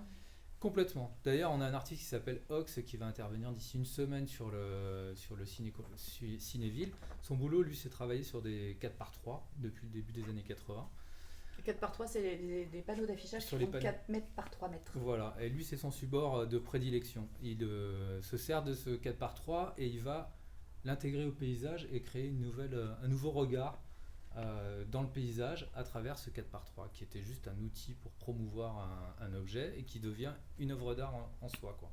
Complètement. D'ailleurs, on a un artiste qui s'appelle Ox qui va intervenir d'ici une semaine sur le Cinéville. Son boulot, lui, c'est travailler sur des 4x3 depuis le début des années 80. 4x3, c'est des panneaux d'affichage Sur qui les font 4 mètres par 3 mètres. Voilà, et lui, c'est son support de prédilection. Il se sert de ce 4x3 et il va l'intégrer au paysage et créer un nouveau regard dans le paysage à travers ce 4x3, qui était juste un outil pour promouvoir un objet et qui devient une œuvre d'art en soi, quoi.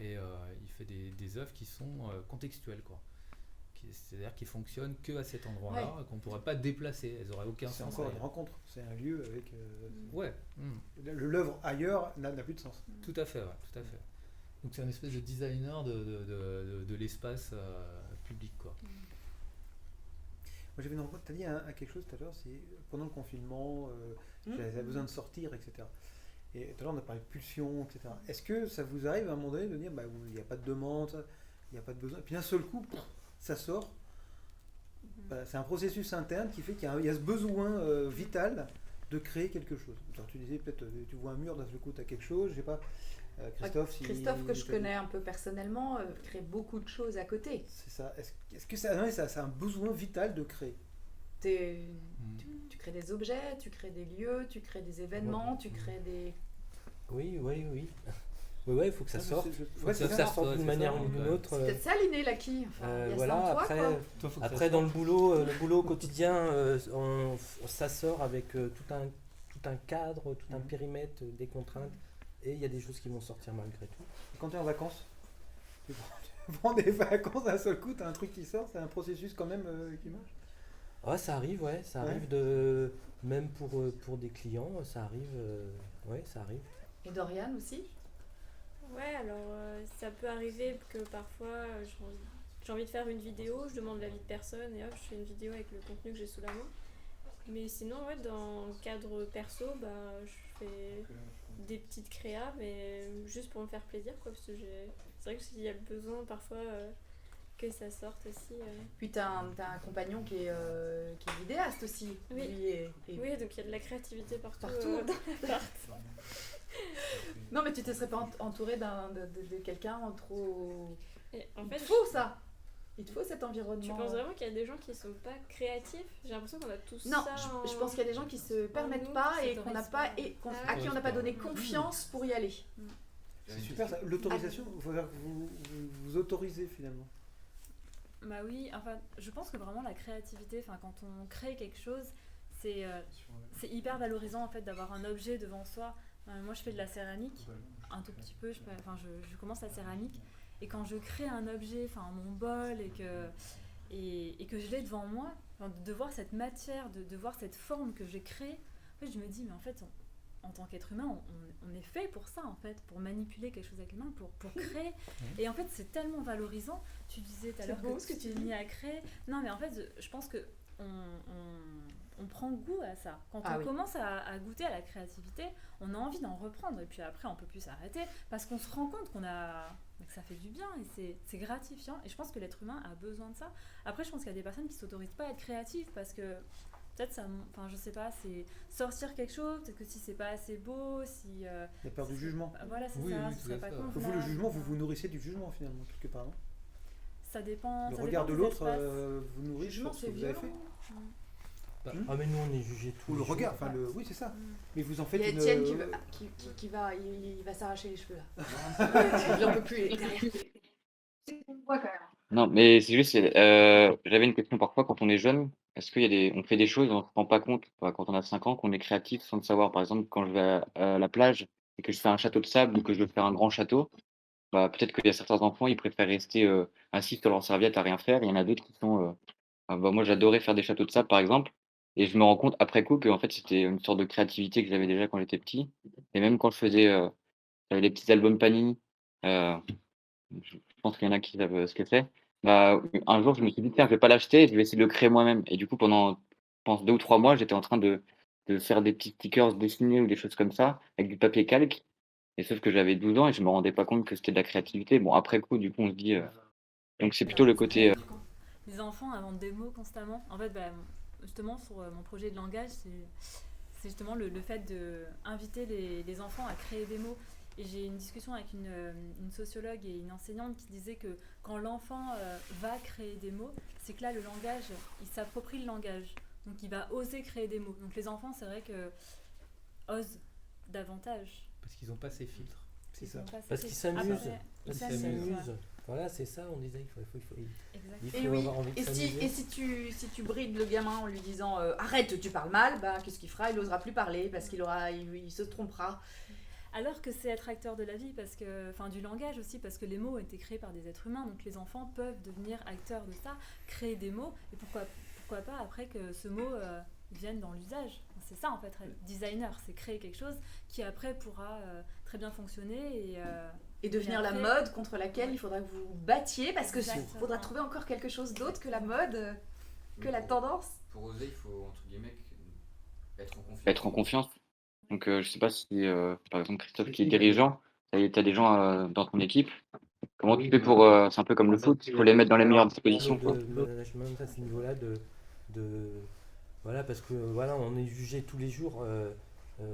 Et il fait des œuvres qui sont contextuelles, quoi. C'est-à-dire qu'ils fonctionnent que à cet endroit-là, et qu'on ne pourrait pas déplacer, elles n'auraient aucun sens. C'est encore une rencontre, c'est un lieu avec... Ouais. L'œuvre ailleurs n'a plus de sens. Tout à fait, ouais, tout à fait. Donc c'est un espèce de designer de l'espace public, quoi. Moi j'avais une rencontre, tu as dit quelque chose tout à l'heure, c'est pendant le confinement, j'avais besoin de sortir, etc. Et tout à l'heure on a parlé de pulsion, etc. Est-ce que ça vous arrive à un moment donné de dire, bah, il n'y a pas de demande, il n'y a pas de besoin, et puis d'un seul coup, ça sort. Bah, c'est un processus interne qui fait qu'il y a ce besoin vital de créer quelque chose. Alors, tu disais peut-être, tu vois un mur, d'un seul coup tu as quelque chose, je sais pas, Christophe, que je connais un peu personnellement, crée beaucoup de choses à côté. C'est ça. Est-ce que ça a un besoin vital de créer? Tu crées des objets, tu crées des lieux, tu crées des événements, tu crées des... Oui. Ouais, il faut que ça sorte. Faut que ça sorte d'une manière ou d'une autre. C'est peut-être ça l'inné, Lucky. Enfin, voilà, après dans le boulot quotidien, ça sort avec tout un cadre, tout un périmètre, des contraintes, et il y a des choses qui vont sortir malgré tout. Et quand tu es en vacances, tu prends des vacances d'un seul coup, tu as un truc qui sort, c'est un processus quand même qui marche? Ouais, ça arrive, même pour des clients, ça arrive, ça arrive. Et Dorian aussi? Ouais, alors ça peut arriver que parfois j'ai envie de faire une vidéo, je demande l'avis de personne et hop, je fais une vidéo avec le contenu que j'ai sous la main. Mais sinon, ouais, dans le cadre perso, bah, je fais des petites créas, mais juste pour me faire plaisir, quoi, parce que c'est vrai qu'il y a besoin parfois que ça sorte aussi. Puis t'as un compagnon qui est vidéaste aussi. Oui. Oui, donc il y a de la créativité partout. Dans l'appart. Non, mais tu te serais pas entouré de quelqu'un trop... En fait, fou, ça. Il te faut cet environnement. Tu penses vraiment qu'il y a des gens qui sont pas créatifs? J'ai l'impression qu'on a tous Non, ça. je pense qu'il y a des gens qui se permettent nous, pas qui et qu'on n'a pas et à qui on n'a pas donné confiance pour y aller. C'est super ça. L'autorisation, il faut dire que vous autorisez finalement. Bah oui, enfin, je pense que vraiment la créativité, enfin, quand on crée quelque chose, c'est hyper valorisant en fait d'avoir un objet devant soi. Moi, je fais de la céramque, un tout petit peu. Je commence la céramque et quand je crée un objet, enfin mon bol et que je l'ai devant moi, de voir cette matière, de voir cette forme que j'ai créée, en fait, je me dis mais en fait, en tant qu'être humain, on est fait pour ça en fait, pour manipuler quelque chose avec les mains, pour créer. Et en fait, c'est tellement valorisant. Tu disais tout à l'heure que tu t'es mis à créer. Non, mais en fait, je pense que on prend goût à ça. Quand on commence à goûter à la créativité, on a envie d'en reprendre. Et puis après, on peut plus s'arrêter parce qu'on se rend compte que ça fait du bien et c'est gratifiant. Et je pense que l'être humain a besoin de ça. Après, je pense qu'il y a des personnes qui s'autorisent pas à être créatives parce que peut-être ça, enfin je sais pas, c'est sortir quelque chose, peut-être que si c'est pas assez beau, si... La peur du jugement. Voilà, c'est Oui, ça, oui, ce tout serait à pas fait. convenable. Vous, le jugement, vous vous nourrissez du jugement finalement, quelque part, non? Ça dépend. Le ça regard de dépend des l'autre espaces. vous nourrit Jugement, sur ce c'est que vous avez violent. fait. Ah mais nous on est jugés tous Ou le les jours. regard, enfin oui c'est ça. Mais vous en faites Il y a une... Étienne il va s'arracher les cheveux là. Il en peut plus. Il est derrière. Non, mais c'est juste, j'avais une question parfois quand on est jeune, est-ce on fait des choses, on ne se rend pas compte, quand on a 5 ans, qu'on est créatif sans le savoir. Par exemple, quand je vais à la plage et que je fais un château de sable ou que je veux faire un grand château, bah, peut-être qu'il y a certains enfants, ils préfèrent rester assis sur leur serviette à rien faire. Il y en a d'autres qui sont. Bah, moi, j'adorais faire des châteaux de sable, par exemple, et je me rends compte après coup que en fait, c'était une sorte de créativité que j'avais déjà quand j'étais petit. Et même quand je faisais les petits albums Panini, euh, je pense qu'il y en a qui savent ce que c'est. Bah, un jour, je me suis dit, tiens, je vais pas l'acheter, je vais essayer de le créer moi-même. Et du coup, pendant, je pense, 2 ou 3 mois, j'étais en train de faire des petits stickers dessinés ou des choses comme ça, avec du papier calque. Et sauf que j'avais 12 ans et je me rendais pas compte que c'était de la créativité. Bon, après coup, du coup, on se dit. Donc, c'est plutôt le côté. Les enfants inventent des mots constamment. En fait, justement, sur mon projet de langage, c'est justement le fait d'inviter les enfants à créer des mots. Et j'ai une discussion avec une sociologue et une enseignante qui disait que quand l'enfant va créer des mots, c'est que là, le langage, il s'approprie le langage. Donc, il va oser créer des mots. Donc, les enfants, c'est vrai que osent davantage. Parce qu'ils n'ont pas ces filtres. C'est ça. Parce qu'ils s'amusent. Après, Parce ils qu'ils s'amusent, s'amusent. ouais. Voilà, c'est ça, on disait, il faut Et oui, avoir envie de s'amuser. si tu brides le gamin en lui disant arrête, tu parles mal, bah qu'est-ce qu'il fera? Il n'osera plus parler parce il se trompera. Alors que c'est être acteur de la vie, du langage aussi, parce que les mots ont été créés par des êtres humains, donc les enfants peuvent devenir acteurs de ça, créer des mots, et pourquoi pas après que ce mot vienne dans l'usage. C'est ça en fait, être designer, c'est créer quelque chose qui après pourra très bien fonctionner Et devenir après, la mode contre laquelle il faudra que vous vous battiez parce qu'il Exactement. faudra trouver encore quelque chose d'autre que la mode, que la tendance. Pour oser, il faut, entre guillemets, être en confiance. Être en confiance. Donc, je sais pas si, par exemple, Christophe qui est dirigeant, tu as des gens dans ton équipe. Comment tu fais pour. C'est un peu comme le foot, il faut les mettre dans les meilleures dispositions. De management à ce niveau-là, voilà, parce que voilà, on est jugé tous les jours.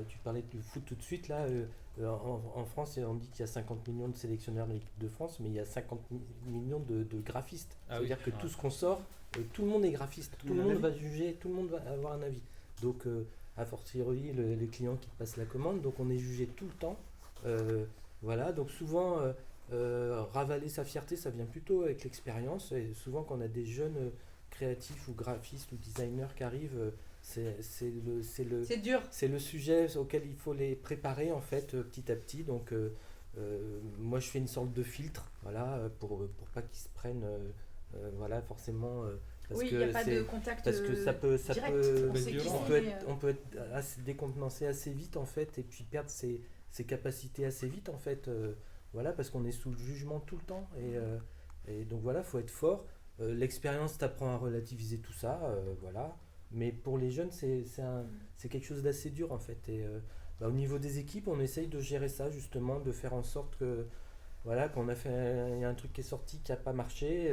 Tu parlais du foot tout de suite là. En France, on dit qu'il y a 50 millions de sélectionneurs de l'équipe de France, mais il y a 50 millions de graphistes. C'est-à-dire que tout ce qu'on sort, tout le monde est graphiste, tout le monde va juger, tout le monde va avoir un avis. Donc, a fortiori, les clients qui passent la commande, donc on est jugé tout le temps. Voilà, donc souvent, ravaler sa fierté, ça vient plutôt avec l'expérience. Et souvent, quand on a des jeunes créatifs ou graphistes ou designers qui arrivent, c'est dur. C'est le sujet auquel il faut les préparer en fait petit à petit. Donc moi je fais une sorte de filtre, voilà, pour pas qu'ils se prennent voilà forcément parce Oui, il que n'y a pas de contact parce que ça peut direct. On sait qui c'est, on peut être décontenancé assez vite en fait et puis perdre ses capacités assez vite en fait, voilà, parce qu'on est sous le jugement tout le temps et donc voilà, faut être fort. L'expérience t'apprend à relativiser tout ça, voilà. Mais pour les jeunes, c'est quelque chose d'assez dur en fait. Et au niveau des équipes, on essaye de gérer ça justement, de faire en sorte que voilà, il y a un truc qui est sorti qui n'a pas marché.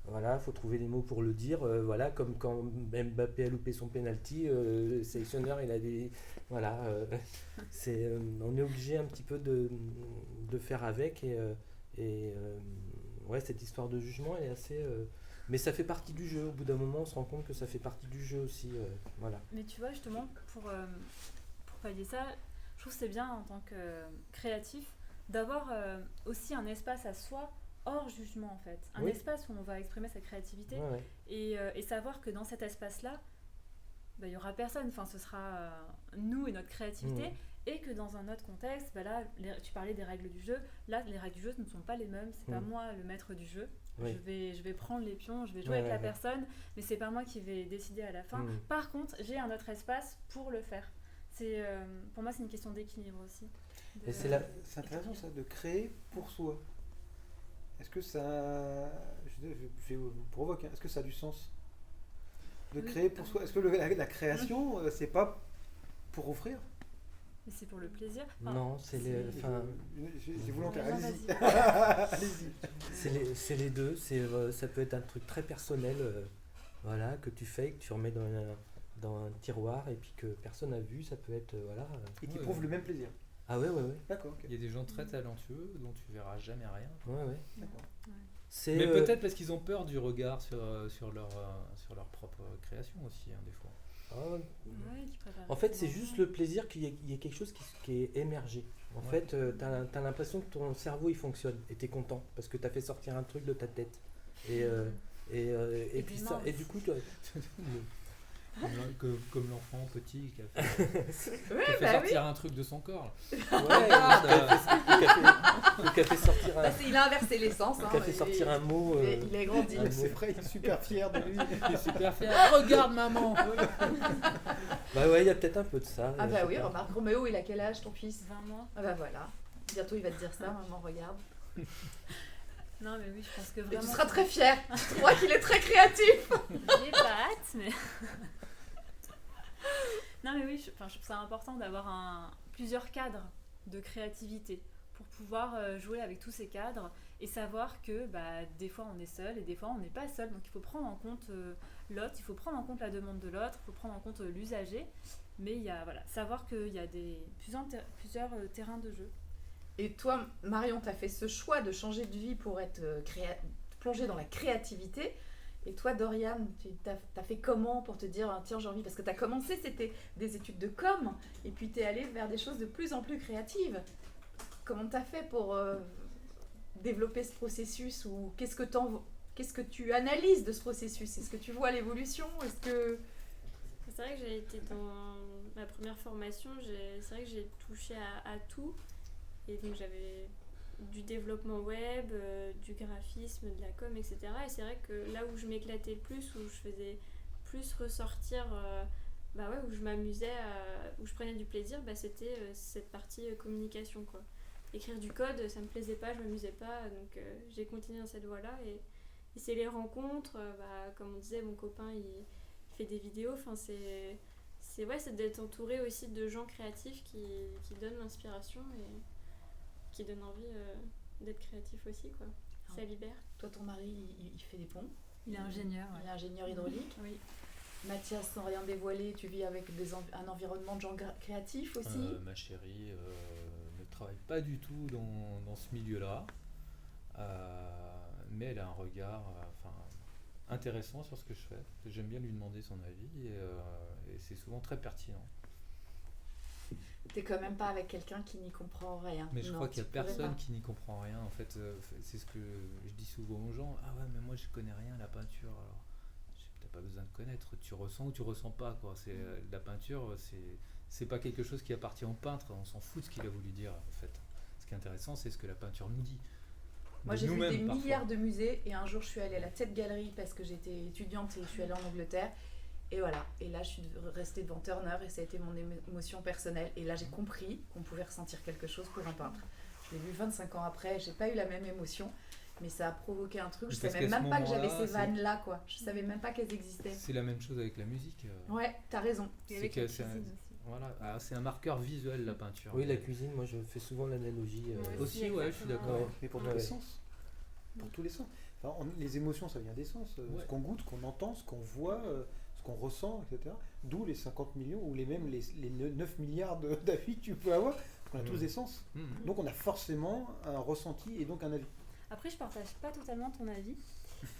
Voilà, faut trouver les mots pour le dire. Voilà, comme quand Mbappé a loupé son penalty, le sélectionneur il a des voilà, on est obligé un petit peu de faire avec et ouais, cette histoire de jugement est assez. Mais ça fait partie du jeu. Au bout d'un moment, on se rend compte que ça fait partie du jeu aussi. Voilà. Mais tu vois, justement, pour pallier ça, je trouve que c'est bien en tant que créatif d'avoir aussi un espace à soi hors jugement en fait. Un Oui. espace où on va exprimer sa créativité Ouais, ouais. et savoir que dans cet espace-là, il n'y aura personne, enfin, ce sera nous et notre créativité. Et que dans un autre contexte, là, tu parlais des règles du jeu, là les règles du jeu ne sont pas les mêmes, c'est pas moi le maître du jeu. Oui. Je vais prendre les pions, je vais jouer avec la personne, mais c'est pas moi qui vais décider à la fin. Par contre, j'ai un autre espace pour le faire. Pour moi, c'est une question d'équilibre aussi. Et c'est intéressant ça, de créer pour soi. Est-ce que ça... Je vous provoque, hein. Est-ce que ça a du sens de créer pour soi? Est-ce que la création, c'est pas pour offrir? Mais c'est pour le plaisir. Non, c'est les. J'ai volontaire. Non, Allez-y. Allez-y. C'est les deux. Ça peut être un truc très personnel, voilà, que tu fais, que tu remets dans un tiroir et puis que personne n'a vu. Ça peut être voilà. Et qui prouve le même plaisir. Ah ouais. D'accord. Okay. Il y a des gens très talentueux dont tu verras jamais rien. Ouais. D'accord. C'est, mais peut-être parce qu'ils ont peur du regard sur leur propre création aussi, des fois. En fait, c'est juste le plaisir qu'il y ait quelque chose qui est émergé. En fait, t'as l'impression que ton cerveau il fonctionne et t'es content parce que t'as fait sortir un truc de ta tête. Et puis ça, et du coup, comme l'enfant petit qui a fait sortir un truc de son corps. Le qui a fait sortir un. Il a inversé l'essence. Qui a fait sortir un mot. Il est grandi. C'est vrai, il est super fier de lui. Il est super fier. Regarde maman. Bah ouais, il y a peut-être un peu de ça. Ah bah oui, remarque, Roméo, il a quel âge ton fils? 20 mois. Ah bah voilà. Bientôt il va te dire ça, maman regarde. Non mais oui, je pense que vraiment... Et tu seras très fier. Tu crois qu'il est très créatif. J'ai pas hâte, mais... Non mais oui, je trouve ça important d'avoir plusieurs cadres de créativité pour pouvoir jouer avec tous ces cadres et savoir que des fois on est seul et des fois on n'est pas seul. Donc il faut prendre en compte l'autre, il faut prendre en compte la demande de l'autre, il faut prendre en compte l'usager. Mais il y a, savoir qu'il y a plusieurs terrains de jeu. Et toi, Marion, tu as fait ce choix de changer de vie pour être plongée dans la créativité. Et toi, Dorian, tu as fait comment pour te dire, tiens, j'ai envie, parce que tu as commencé, c'était des études de com, et puis tu es allée vers des choses de plus en plus créatives. Comment tu as fait pour développer ce processus, ou qu'est-ce que tu analyses de ce processus? Est-ce que tu vois l'évolution? C'est vrai que j'ai été dans ma première formation, c'est vrai que j'ai touché à tout. Et donc j'avais du développement web, du graphisme, de la com, etc. Et c'est vrai que là où je m'éclatais le plus, où je faisais plus ressortir, où je m'amusais, où je prenais du plaisir, c'était cette partie communication, quoi. Écrire du code, ça me plaisait pas, je m'amusais pas, donc j'ai continué dans cette voie-là. Et c'est les rencontres, comme on disait, mon copain il fait des vidéos, c'est d'être entouré aussi de gens créatifs qui donnent l'inspiration et qui donne envie d'être créatif aussi, quoi. Ça libère. Toi, ton mari, il fait des ponts. Il est ingénieur. Il est ingénieur hydraulique. Oui. Mathias, sans rien dévoiler, tu vis avec un environnement de gens créatifs aussi. Ma chérie ne travaille pas du tout dans ce milieu-là, mais elle a un regard intéressant sur ce que je fais. J'aime bien lui demander son avis et c'est souvent très pertinent. T'es quand même pas avec quelqu'un qui n'y comprend rien. Mais je crois qu'il y a personne qui n'y comprend rien. En fait, c'est ce que je dis souvent aux gens. Ah ouais, mais moi je connais rien à la peinture. Alors, t'as pas besoin de connaître. Tu ressens ou tu ressens pas, quoi. La peinture, c'est pas quelque chose qui appartient au peintre. On s'en fout de ce qu'il a voulu dire, en fait. Ce qui est intéressant, c'est ce que la peinture nous dit. Moi, j'ai vu des milliards de musées et un jour, je suis allée à la Tate Gallery parce que j'étais étudiante et je suis allée en Angleterre. Et voilà, et là je suis restée devant Turner et ça a été mon émotion personnelle. Et là j'ai compris qu'on pouvait ressentir quelque chose pour un peintre. Je l'ai vu 25 ans après, j'ai pas eu la même émotion, mais ça a provoqué un truc. Je savais même pas que j'avais ces vannes-là, quoi. Je savais même pas qu'elles existaient. C'est la même chose avec la musique. Ouais, t'as raison. C'est un marqueur visuel, la peinture. Oui, la cuisine, moi je fais souvent l'analogie. Aussi, ouais, je suis d'accord. Ouais, mais pour tous les sens. Pour tous les sens. Les émotions, ça vient des sens. Ce qu'on goûte, ce qu'on entend, ce qu'on voit, ce qu'on ressent, etc. D'où les 50 millions ou les 9 milliards d'avis que tu peux avoir. On a tous des sens. Donc on a forcément un ressenti et donc un avis. Après, je partage pas totalement ton avis.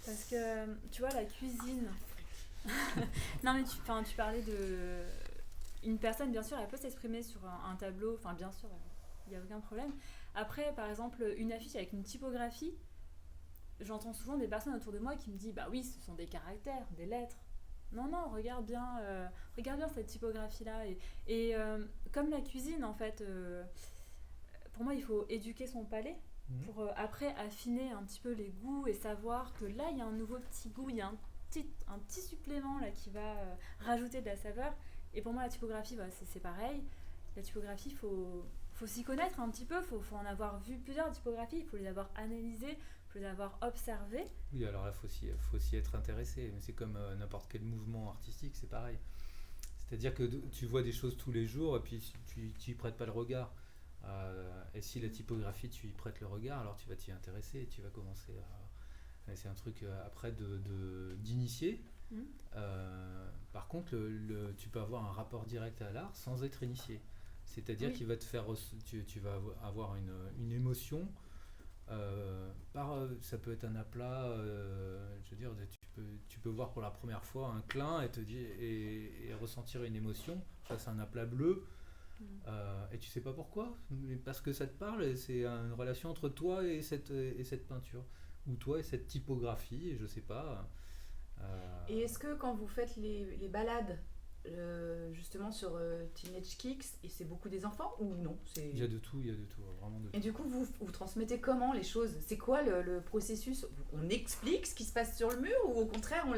Parce que, tu vois, la cuisine. Non, mais tu parlais de. Une personne, bien sûr, elle peut s'exprimer sur un tableau. Enfin, bien sûr, il n'y a aucun problème. Après, par exemple, une affiche avec une typographie, j'entends souvent des personnes autour de moi qui me disent bah oui, ce sont des caractères, des lettres. Non, non, regarde bien cette typographie-là. Et comme la cuisine, en fait, pour moi, il faut éduquer son palais pour après affiner un petit peu les goûts et savoir que là, il y a un nouveau petit goût, il y a un petit supplément là qui va rajouter de la saveur. Et pour moi, la typographie, c'est pareil. La typographie, faut s'y connaître un petit peu, faut en avoir vu plusieurs typographies, il faut les avoir analysées, il faut les avoir observées. Oui, alors là, faut s'y être intéressé. Mais c'est comme n'importe quel mouvement artistique, c'est pareil. C'est-à-dire que tu vois des choses tous les jours et puis tu y prêtes pas le regard. Et si la typographie, tu y prêtes le regard, alors tu vas t'y intéresser et tu vas commencer à... C'est un truc après d'initier. Par contre, tu peux avoir un rapport direct à l'art sans être initié. C'est-à-dire qu'il va te faire... Tu vas avoir une émotion. Ça peut être un aplat, je veux dire, tu peux voir pour la première fois un clin et ressentir une émotion face à un aplat bleu. Et tu sais pas pourquoi, mais parce que ça te parle, et c'est une relation entre toi et cette peinture, ou toi et cette typographie, et je sais pas. Et est-ce que quand vous faites les balades, justement sur Teenage Kicks, et c'est beaucoup des enfants ou non? Il y a de tout, vraiment de tout. Et du coup, vous transmettez comment les choses? C'est quoi le processus? On explique ce qui se passe sur le mur ou au contraire on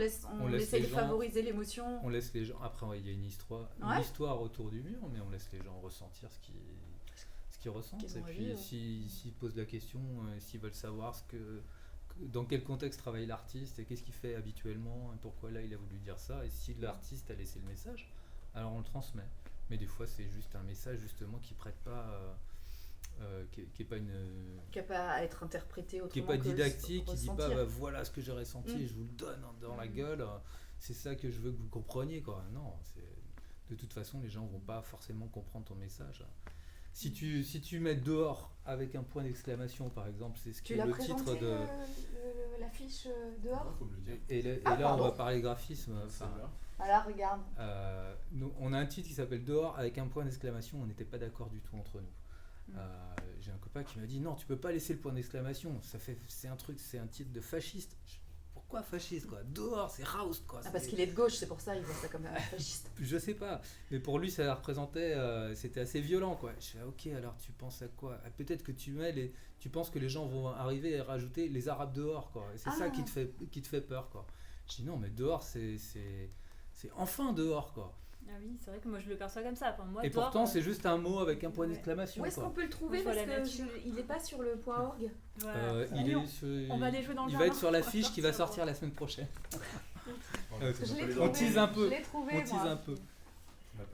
essaie de favoriser l'émotion? On laisse les gens. Après, il y a une histoire autour du mur, mais on laisse les gens ressentir ce qu'ils ressentent. Et puis, s'ils posent la question, s'ils veulent savoir dans quel contexte travaille l'artiste et qu'est-ce qu'il fait habituellement et pourquoi là il a voulu dire ça, et si l'artiste a laissé le message, alors on le transmet. Mais des fois, c'est juste un message justement qui prête pas. Qui est pas qui n'a pas à être interprété autrement, qui est pas didactique, qui dit pas voilà ce que j'ai ressenti, je vous le donne dans la gueule, c'est ça que je veux que vous compreniez, quoi. Non, de toute façon les gens vont pas forcément comprendre ton message. Si tu mets dehors avec un point d'exclamation, par exemple, c'est ce qui est le titre de l'affiche dehors. Et là on va parler graphisme. Voilà, regarde. On a un titre qui s'appelle Dehors avec un point d'exclamation. On n'était pas d'accord du tout entre nous. J'ai un copain qui m'a dit non, tu peux pas laisser le point d'exclamation, c'est un titre de fasciste. Pourquoi fasciste, quoi? Dehors, c'est Raust, quoi. Parce qu'il est de gauche, c'est pour ça il voit ça comme fasciste. Je sais pas, mais pour lui ça représentait, c'était assez violent, quoi. Je fais ok, alors tu penses à quoi? Peut-être que tu penses que les gens vont arriver et rajouter les Arabes dehors, quoi. Et c'est ça qui te fait peur, quoi. Je dis non, mais dehors c'est enfin dehors, quoi. Ah oui, c'est vrai que moi je le perçois comme ça. Enfin, moi, et pourtant, c'est juste un mot avec un point d'exclamation. Où est-ce qu'on peut le trouver? Parce qu'il n'est pas sur le .org. On va aller jouer dans le jardin. Il va être sur l'affiche qui va sortir la semaine prochaine. On tease un peu. Je l'ai trouvé,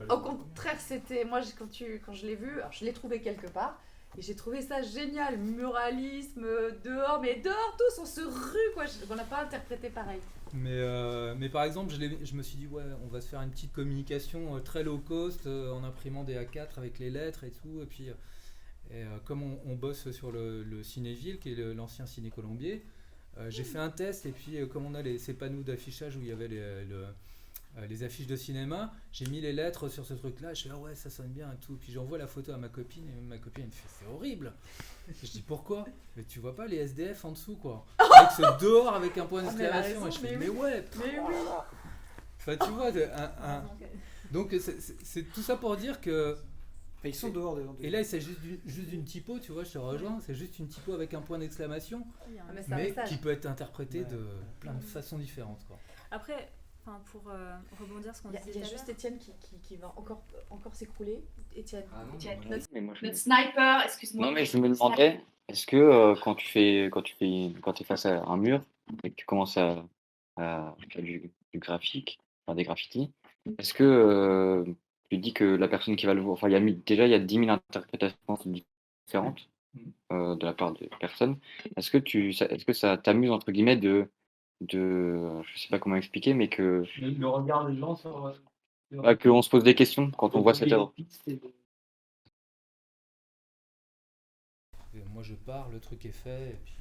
Au contraire, c'était... Moi, quand je l'ai vu, alors je l'ai trouvé quelque part. Et j'ai trouvé ça génial, muralisme, dehors, mais dehors tous, on se rue, quoi. On n'a pas interprété pareil. Mais par exemple, je me suis dit, ouais, on va se faire une petite communication très low cost en imprimant des A4 avec les lettres et tout. Et puis, comme on bosse sur le Cinéville, qui est l'ancien Ciné Colombier, j'ai fait un test. Et puis, comme on a ces panneaux d'affichage où il y avait les affiches de cinéma, j'ai mis les lettres sur ce truc-là. Je fais ah ouais, ça sonne bien et tout. Puis j'envoie la photo à ma copine et ma copine me fait c'est horrible. Et je dis pourquoi? Mais tu vois pas les SDF en dessous, quoi. Avec ce dehors avec un point d'exclamation. Et je fais mais ouais. Mais oui. Enfin tu vois, donc c'est tout ça pour dire que ils sont dehors. Et là, c'est juste d'une typo, tu vois, je te rejoins. C'est juste une typo avec un point d'exclamation, mais qui peut être interprété de plein de façons différentes, quoi. Après. Enfin, pour rebondir sur ce qu'on disait. Il y a juste Étienne qui va encore s'écrouler. Étienne, notre sniper, excuse-moi. Non, mais je me demandais, est-ce que quand tu es face à un mur et que tu commences à faire du graphique, enfin des graffitis, est-ce que tu dis que la personne qui va le voir, enfin, il y a 10 000 interprétations différentes de la part des personnes. Est-ce que ça t'amuse, entre guillemets, je sais pas comment expliquer, mais que Le regard des gens sur... qu'on se pose des questions quand on voit cette œuvre. Moi je pars, le truc est fait, et puis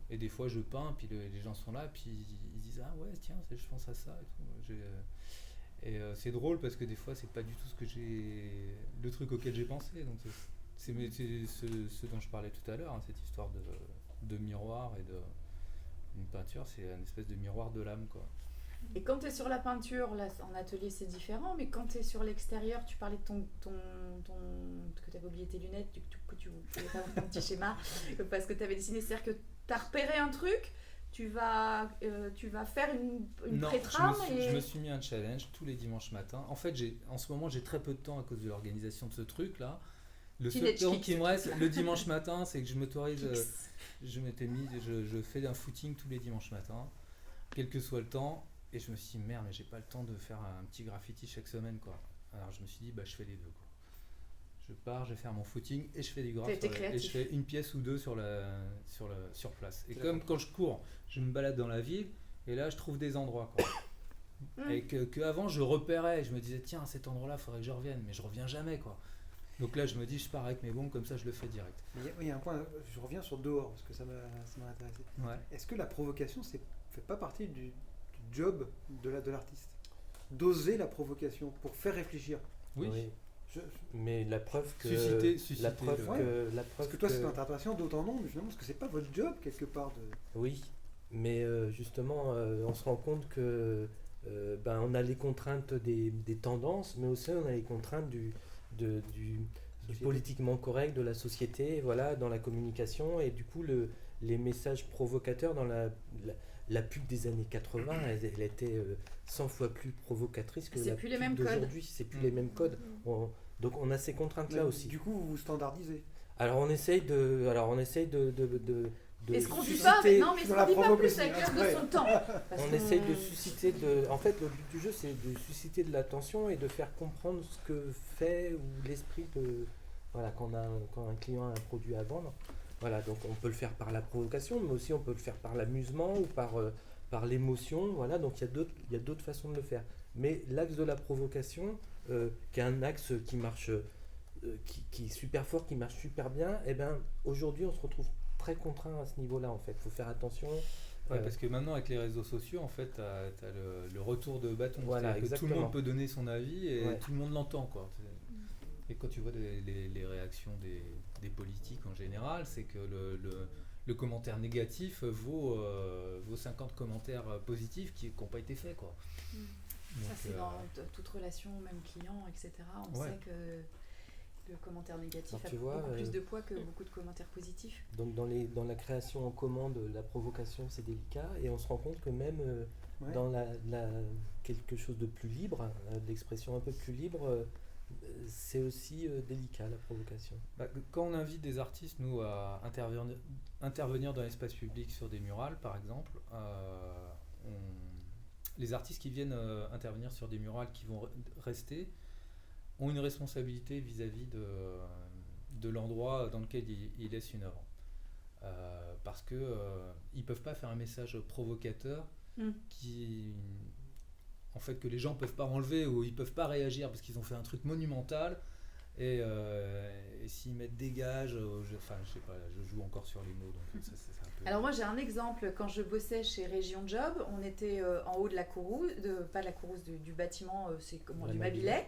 Et des fois, je peins, puis les gens sont là, puis ils disent ah ouais tiens, je pense à ça. Et tout. C'est drôle parce que des fois, c'est pas du tout le truc auquel j'ai pensé. Donc c'est ce dont je parlais tout à l'heure, hein, cette histoire de miroir et une peinture, c'est une espèce de miroir de l'âme, quoi. Et quand tu es sur la peinture, là, en atelier, c'est différent, mais quand tu es sur l'extérieur, tu parlais de que tu avais oublié tes lunettes, que tu voulais pas ton petit schéma, parce que tu avais dessiné, c'est-à-dire que tu as repéré un truc, tu vas faire une Non, pré-trame je me suis mis un challenge tous les dimanches matins. En fait, en ce moment, j'ai très peu de temps à cause de l'organisation de ce truc-là. Le seul temps qui me reste le dimanche matin, c'est que je m'autorise, je m'étais mis, je fais un footing tous les dimanches matins, quel que soit le temps. Et je me suis dit, merde, mais j'ai pas le temps de faire un petit graffiti chaque semaine, quoi. Alors je me suis dit, bah je fais les deux, quoi. Je pars, je vais faire mon footing et je fais du graph. Et je fais une pièce ou deux sur place. Et comme quand je cours, je me balade dans la ville et là je trouve des endroits, quoi. Et que avant je repérais, je me disais, tiens, cet endroit-là, faudrait que je revienne, mais je reviens jamais, quoi. Donc là je me dis, je pars avec mes bombes, comme ça je le fais direct. Il y a un point, je reviens sur dehors parce que ça m'a intéressé. Ouais. Est-ce que la provocation, fait pas partie du job de l'artiste, d'oser la provocation pour faire réfléchir? Oui. Mais la preuve que susciter la preuve parce que toi c'est ton interprétation, d'autant non, mais finalement parce que c'est pas votre job quelque part de... Oui, mais justement on se rend compte que on a les contraintes des tendances, mais aussi on a les contraintes du politiquement correct de la société, voilà, dans la communication, et du coup les messages provocateurs dans la pub des années 80, elle était 100 fois plus provocatrice que la pub d'aujourd'hui. C'est plus les mêmes codes. Donc on a ces contraintes-là aussi. Du coup, vous vous standardisez. Alors on essaye de Est-ce qu'on dit susciter... pas, mais non, mais est-ce qu'on dit pas plus avec l'air de son temps? On essaye de susciter en fait, le but du jeu, c'est de susciter de l'attention et de faire comprendre ce que fait ou l'esprit voilà, quand un client a un produit à vendre. Voilà, donc on peut le faire par la provocation, mais aussi on peut le faire par l'amusement ou par l'émotion. Voilà, donc il y a d'autres façons de le faire. Mais l'axe de la provocation, qui est un axe qui marche, qui est super fort, qui marche super bien, et ben aujourd'hui on se retrouve très contraint à ce niveau-là, en fait. Il faut faire attention. Ouais, parce que maintenant avec les réseaux sociaux, en fait, t'as le retour de bâton. Voilà, que tout le monde peut donner son avis et tout le monde l'entend, quoi. Et quand tu vois les réactions des politiques en général, c'est que le commentaire négatif vaut 50 commentaires positifs qui n'ont pas été faits, quoi. Donc, ça, c'est dans toute relation, même client, etc. On sait que le commentaire négatif a beaucoup plus de poids que beaucoup de commentaires positifs. Donc dans la création en commande, la provocation, c'est délicat, et on se rend compte que même dans quelque chose de plus libre, l'expression un peu plus libre, c'est aussi délicat, la provocation. Quand on invite des artistes, nous, à intervenir dans l'espace public sur des murales, par exemple, les artistes qui viennent intervenir sur des murales qui vont rester ont une responsabilité vis-à-vis de l'endroit dans lequel ils laissent une œuvre. Parce que ils peuvent pas faire un message provocateur en fait, que les gens peuvent pas enlever ou ils peuvent pas réagir parce qu'ils ont fait un truc monumental, et s'ils mettent dégage, je sais pas, je joue encore sur les mots, donc ça, c'est un peu... Alors moi j'ai un exemple, quand je bossais chez Région Job, on était en haut de la courrouse, pas de la courrouse, du bâtiment, c'est comment, du Mabilet,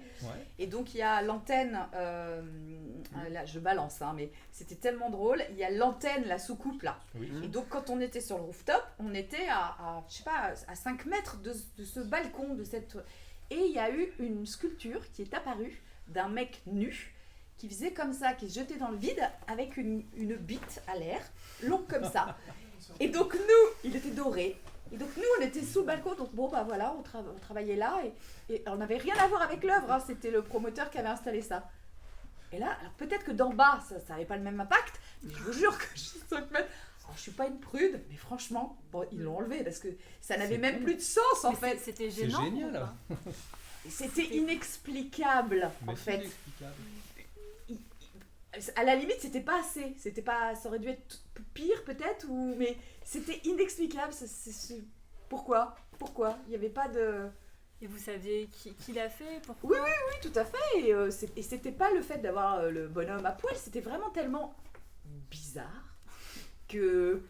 et donc il y a l'antenne, là je balance, mais c'était tellement drôle, il y a l'antenne, la soucoupe là, et donc quand on était sur le rooftop, on était à 5 mètres de ce balcon, et il y a eu une sculpture qui est apparue d'un mec nu, qui faisait comme ça, qui se jetait dans le vide avec une bite à l'air, longue comme ça. Et donc nous, il était doré. Et donc nous, on était sous le balcon, donc bon, voilà, on travaillait là, et on n'avait rien à voir avec l'œuvre, c'était le promoteur qui avait installé ça. Et là, alors peut-être que d'en bas, ça n'avait pas le même impact, mais je vous jure que je suis 5 mètres. Alors, je suis pas une prude, mais franchement, ils l'ont enlevé parce que ça n'avait même plus de sens en fait. C'était gênant. C'est génial, là. C'était inexplicable en fait. À la limite, c'était pas assez. Ça aurait dû être pire peut-être, mais c'était inexplicable. Pourquoi il n'y avait pas de... Et vous saviez qui l'a fait? Pourquoi? Oui, tout à fait. Et c'était pas le fait d'avoir le bonhomme à poil, c'était vraiment tellement bizarre que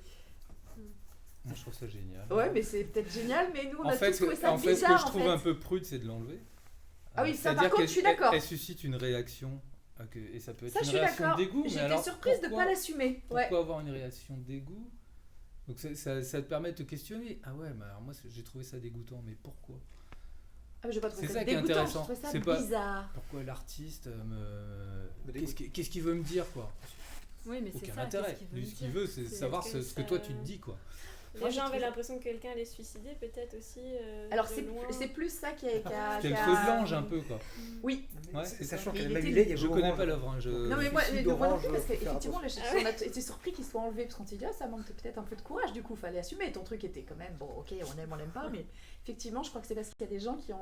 Moi, je trouve ça génial. Ouais, mais c'est peut-être génial, mais nous, on En a fait, tous trouvé ça ce que bizarre, je en trouve fait. un peu prude, c'est de l'enlever. Ah oui, ça, par C'est-à-dire contre, qu'elle- je suis d'accord. Elle suscite une réaction, et ça peut être Ça, je une suis réaction de d'accord. dégoût. mais J'étais alors, surprise de ne pourquoi- pas l'assumer. Pourquoi Ouais. avoir une réaction de dégoût? Donc ça te permet de te questionner. Ah ouais, mais alors moi j'ai trouvé ça dégoûtant, mais pourquoi? Ah, j'ai pas trouvé C'est ça ça qui est dégoûtant, je intéressant. trouvais ça C'est pas- bizarre. Pourquoi l'artiste Me qu'est-ce qu'il veut me dire, quoi? Oui, mais c'est Aucun ça. intérêt. qu'est-ce qu'il veut Lui, me ce qu'il dire veut, c'est C'est savoir que ce que ça- toi tu te dis, quoi. Les Moi, gens j'ai avaient trouvé- l'impression que quelqu'un allait se suicider, peut-être aussi. Alors, de c'est loin. plus ça qui a... C'est le qui a- feu de l'ange un peu, quoi. Oui. Ouais, C'est- c'est sachant ça. que Il même était- il est, il y a Je Orange. connais pas l'œuvre. Hein, Non, mais moi, Suicide moi non d'Orange, plus, parce faut faire qu'effectivement, attention. on a été surpris qu'il soit enlevé, parce qu'on s'est dit, ah, ça manque peut-être un peu de courage, du coup, fallait assumer. Ton truc était quand même, bon, ok, on l'aime pas, mais effectivement, je crois que c'est parce qu'il y a des gens qui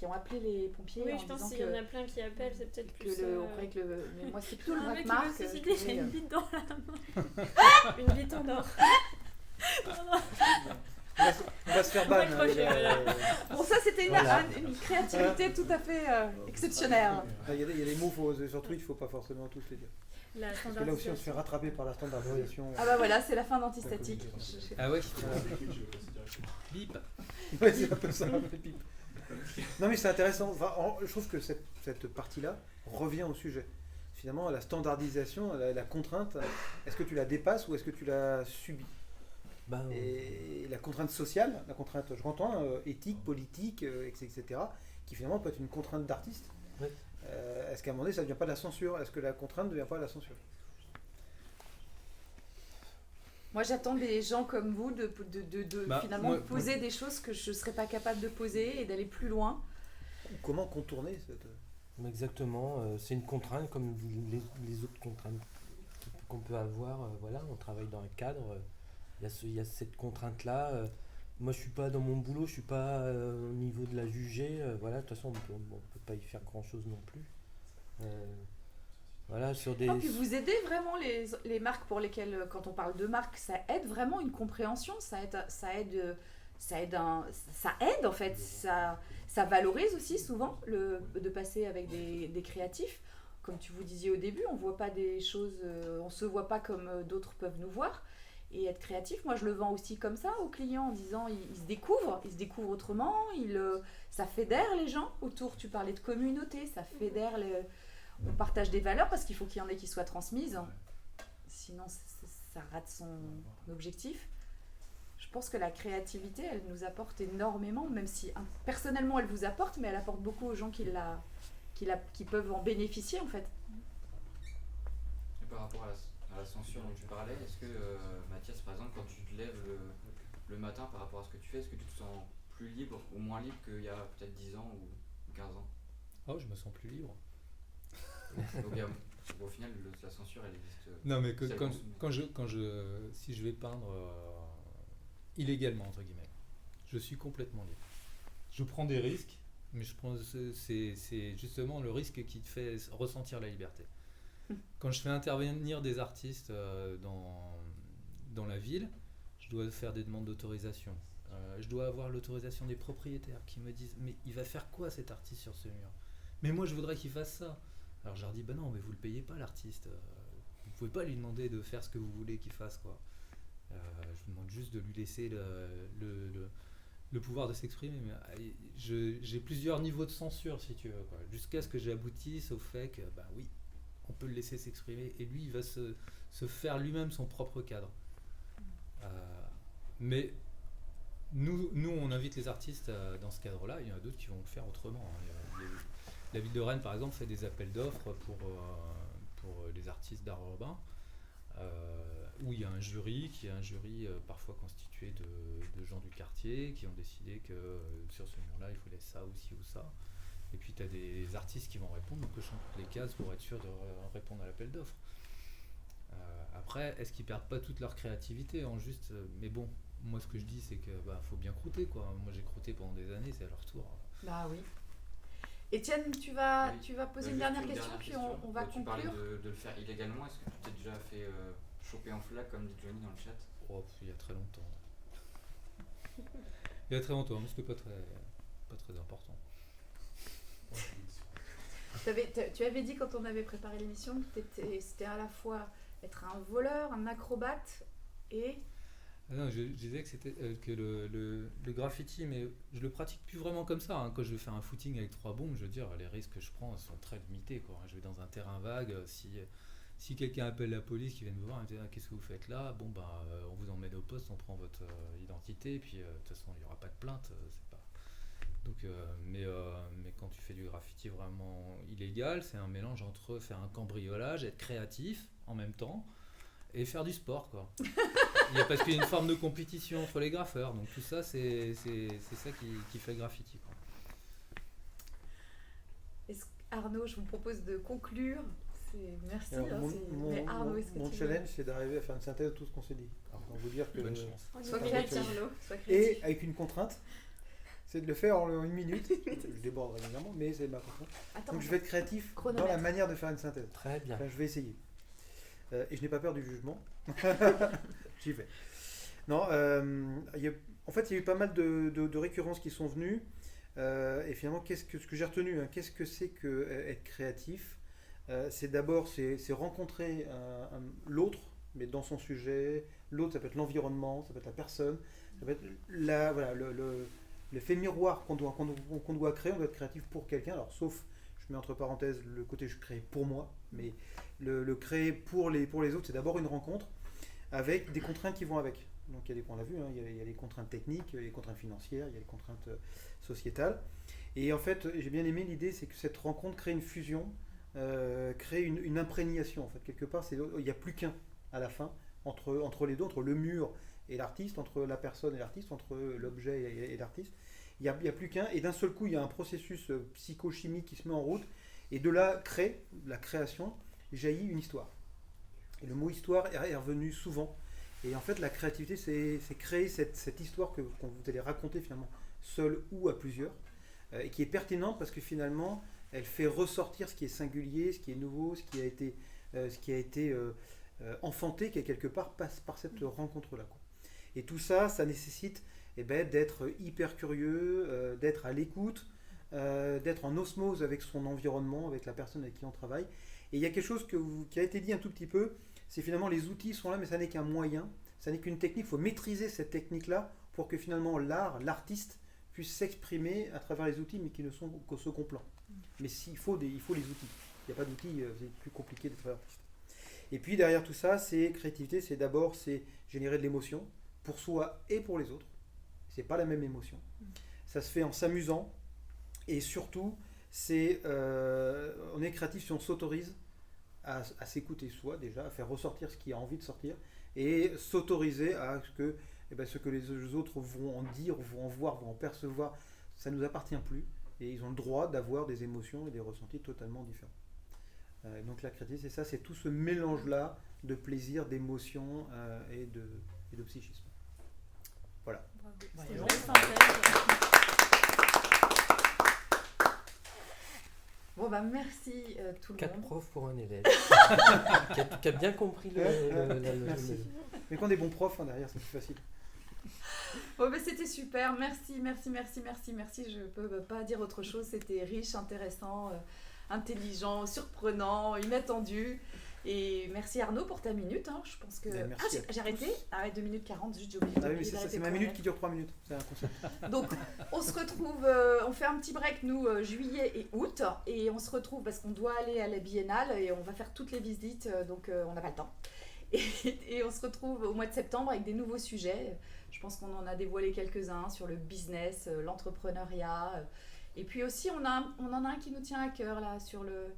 ont appelé les pompiers Oui, en je pense disant qu'il y en a plein qui appellent, c'est peut-être que plus. on croyait que le... Mais moi, c'est plutôt le un vrai mec que qui veut Marc. se je suicider, trouvais, j'ai une bite dans la main. Une bite en or. On va se faire ban. Raccroché, voilà. Bon, ça, c'était Voilà. une créativité tout à fait exceptionnelle. Il y a des mots sur Twitch, il ne faut pas forcément tous les dire. La Parce que là aussi, on se fait rattraper par la standardisation. Ah bah voilà, c'est la fin d'Antistatique. Ah ouais. Voilà. Bip. Ouais, c'est un peu ça, un peu pipe. Non mais c'est intéressant. Enfin, je trouve que cette partie-là revient au sujet. Finalement, la standardisation, la contrainte, est-ce que tu la dépasses ou est-ce que tu la subis? Ben, Et la contrainte sociale, la contrainte, je entends, éthique, politique, etc., qui finalement peut être une contrainte d'artiste. Oui. Est-ce qu'à un moment donné, ça ne devient pas de la censure? Est-ce que la contrainte ne devient pas de la censure? Moi, j'attends des gens comme vous de Bah, finalement moi- poser des choses que je ne serais pas capable de poser et d'aller plus loin. Ou comment contourner cette... exactement, c'est une contrainte comme les autres contraintes qu'on peut avoir. Voilà, on travaille dans un cadre, il y a cette contrainte-là. Moi, je suis pas dans mon boulot, je suis pas au niveau de la juger. Voilà, de toute façon, on peut pas y faire grand-chose non plus. Voilà, sur des... Ah, puis vous aidez vraiment les marques pour lesquelles, quand on parle de marques, ça aide vraiment une compréhension, ça aide en fait, ça valorise aussi souvent de passer avec des créatifs. Comme tu vous disiez au début, on voit pas des choses, on se voit pas comme d'autres peuvent nous voir. Et être créatif, moi je le vends aussi comme ça aux clients en disant ils se découvrent autrement, ça fédère les gens autour. Tu parlais de communauté, ça fédère on partage des valeurs parce qu'il faut qu'il y en ait qui soient transmises, sinon ça rate son objectif. Je pense que la créativité, elle nous apporte énormément, même si personnellement elle vous apporte, mais elle apporte beaucoup aux gens qui peuvent en bénéficier en fait. Et par rapport à la censure dont tu parlais, est-ce que Mathias, par exemple, quand tu te lèves le matin par rapport à ce que tu fais, est-ce que tu te sens plus libre ou moins libre qu'il y a peut-être 10 ans ou 15 ans? Oh, je me sens plus libre. Donc, au final, la censure, elle existe. Non, mais c'est si je vais peindre illégalement, entre guillemets, je suis complètement libre. Je prends des risques, mais c'est justement le risque qui te fait ressentir la liberté. Quand je fais intervenir des artistes dans la ville, je dois faire des demandes d'autorisation. Je dois avoir l'autorisation des propriétaires qui me disent « Mais il va faire quoi cet artiste sur ce mur ? Mais moi je voudrais qu'il fasse ça !» Alors je leur dis « Ben non, mais vous le payez pas l'artiste. Vous pouvez pas lui demander de faire ce que vous voulez qu'il fasse. Quoi. Je vous demande juste de lui laisser le pouvoir de s'exprimer. Mais j'ai plusieurs niveaux de censure, si tu veux, quoi, jusqu'à ce que j'aboutisse au fait que, ben oui, on peut le laisser s'exprimer et lui, il va se faire lui-même son propre cadre. Mais nous, on invite les artistes dans ce cadre-là. Il y en a d'autres qui vont le faire autrement. Hein. La ville de Rennes, par exemple, fait des appels d'offres pour les artistes d'art urbain, où il y a un jury qui est un jury parfois constitué de gens du quartier qui ont décidé que sur ce mur-là, il fallait ça ou ci ou ça. Et puis tu as des artistes qui vont répondre, donc cochant toutes les cases pour être sûr de répondre à l'appel d'offres. Après, est-ce qu'ils perdent pas toute leur créativité en juste... mais bon, moi ce que je dis c'est que faut bien croûter, quoi. Moi j'ai croûté pendant des années, c'est à leur tour. Bah oui. Étienne, tu vas poser une Juste dernière question, puis on va Tu parlais conclure. de le faire illégalement, est-ce que tu t'es déjà fait choper en flag comme dit Johnny dans le chat? Oh, il y a très longtemps. Il y a très longtemps, mais c'était pas très important. Tu avais dit quand on avait préparé l'émission que c'était à la fois être un voleur, un acrobate et... Non, je disais que c'était que le graffiti, mais je le pratique plus vraiment comme ça. Hein. Quand je vais faire un footing avec 3 bombes, je veux dire, les risques que je prends sont très limités. Quoi. Je vais dans un terrain vague. Si quelqu'un appelle la police, qui vient me voir et me dit qu'est-ce que vous faites là, bon on vous emmène au poste, on prend votre identité, et puis de toute façon il n'y aura pas de plainte. C'est pas. Donc, mais quand tu fais du graffiti vraiment illégal, c'est un mélange entre faire un cambriolage, être créatif en même temps. Et faire du sport, quoi. Parce qu'il y a une forme de compétition entre les graffeurs, donc tout ça, c'est ça qui fait le graffiti, quoi. Arnaud, je vous propose de conclure. Merci. Alors, mais Arnaud, est-ce que mon challenge, c'est d'arriver à faire une synthèse de tout ce qu'on s'est dit. Alors, on vous dire que Bonne chance. Sois créatif. Et avec une contrainte, c'est de le faire en 1 minute. Je déborde régulièrement, mais c'est ma contrainte. Attends, Donc je vais être créatif dans la chronomètre. manière de faire une synthèse. Très bien. Enfin, je vais essayer. Et je n'ai pas peur du jugement. J'y vais. Non, en fait, il y a eu pas mal de récurrences qui sont venues. Et finalement, ce que j'ai retenu, qu'est-ce que c'est que être créatif? C'est d'abord c'est rencontrer l'autre, mais dans son sujet. L'autre, ça peut être l'environnement, ça peut être la personne, ça peut être l'effet miroir qu'on doit créer. On doit être créatif pour quelqu'un. Alors, sauf, je mets entre parenthèses le côté je crée pour moi, mais le créer pour les autres, c'est d'abord une rencontre avec des contraintes qui vont avec. Donc on l'a vu, il y a les contraintes techniques, il y a les contraintes financières, il y a les contraintes sociétales. Et en fait, j'ai bien aimé l'idée, c'est que cette rencontre crée une fusion, crée une imprégnation. En fait, quelque part, il n'y a plus qu'un à la fin entre les deux, entre le mur et l'artiste, entre la personne et l'artiste, entre l'objet et l'artiste. Il n'y a plus qu'un, et d'un seul coup, il y a un processus psychochimique qui se met en route, et de là, la création, jaillit une histoire. Et le mot histoire est revenu souvent. Et en fait, la créativité, c'est créer cette histoire que vous allez raconter finalement seul ou à plusieurs, et qui est pertinente parce que finalement, elle fait ressortir ce qui est singulier, ce qui est nouveau, ce qui a été enfanté quelque part par cette rencontre-là, quoi. Et tout ça, ça nécessite d'être hyper curieux, d'être à l'écoute, d'être en osmose avec son environnement, avec la personne avec qui on travaille. Et il y a quelque chose qui a été dit un tout petit peu, c'est finalement les outils sont là, mais ça n'est qu'un moyen, ça n'est qu'une technique. Il faut maîtriser cette technique-là pour que finalement l'artiste puisse s'exprimer à travers les outils, mais qui ne sont qu'au second plan. Mais il faut les outils. Il n'y a pas d'outils, c'est plus compliqué d'être artiste. Et puis derrière tout ça, créativité, c'est générer de l'émotion pour soi et pour les autres. C'est pas la même émotion. Ça se fait en s'amusant, et surtout, on est créatif si on s'autorise à s'écouter soi déjà, à faire ressortir ce qui a envie de sortir, et s'autoriser à ce que les autres vont en dire, vont en voir, vont en percevoir, ça ne nous appartient plus, et ils ont le droit d'avoir des émotions et des ressentis totalement différents. Donc la créativité, c'est ça, c'est tout ce mélange-là de plaisir, d'émotion et de psychisme. Voilà. C'est une belle synthèse. Bon, merci tout le 4 monde. profs pour un élève qui a bien compris Merci. Mais quand on est bons profs, derrière, c'est plus facile. Bon, c'était super. Merci. Je peux pas dire autre chose. C'était riche, intéressant, intelligent, surprenant, inattendu. Et merci Arnaud pour ta minute. Je pense que. J'ai arrêté. 2 minutes 40. Juste, j'ai oublié mais c'est ma minute qui dure 3 minutes. C'est un concept. Donc, on se retrouve. On fait un petit break, nous, juillet et août. Et on se retrouve parce qu'on doit aller à la biennale et on va faire toutes les visites. Donc, on n'a pas le temps. Et on se retrouve au mois de septembre avec des nouveaux sujets. Je pense qu'on en a dévoilé quelques-uns sur le business, l'entrepreneuriat. Et puis aussi, on en a un qui nous tient à cœur, là, sur le...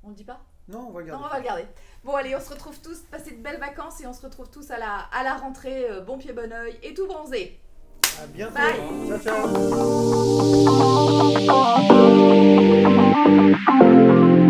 On le dit pas ? Non, on va le garder. Non, on va le garder. Bon, allez, on se retrouve tous, passez de belles vacances et on se retrouve tous à la rentrée, bon pied, bon oeil et tout bronzé. À bientôt. Bye. Ciao.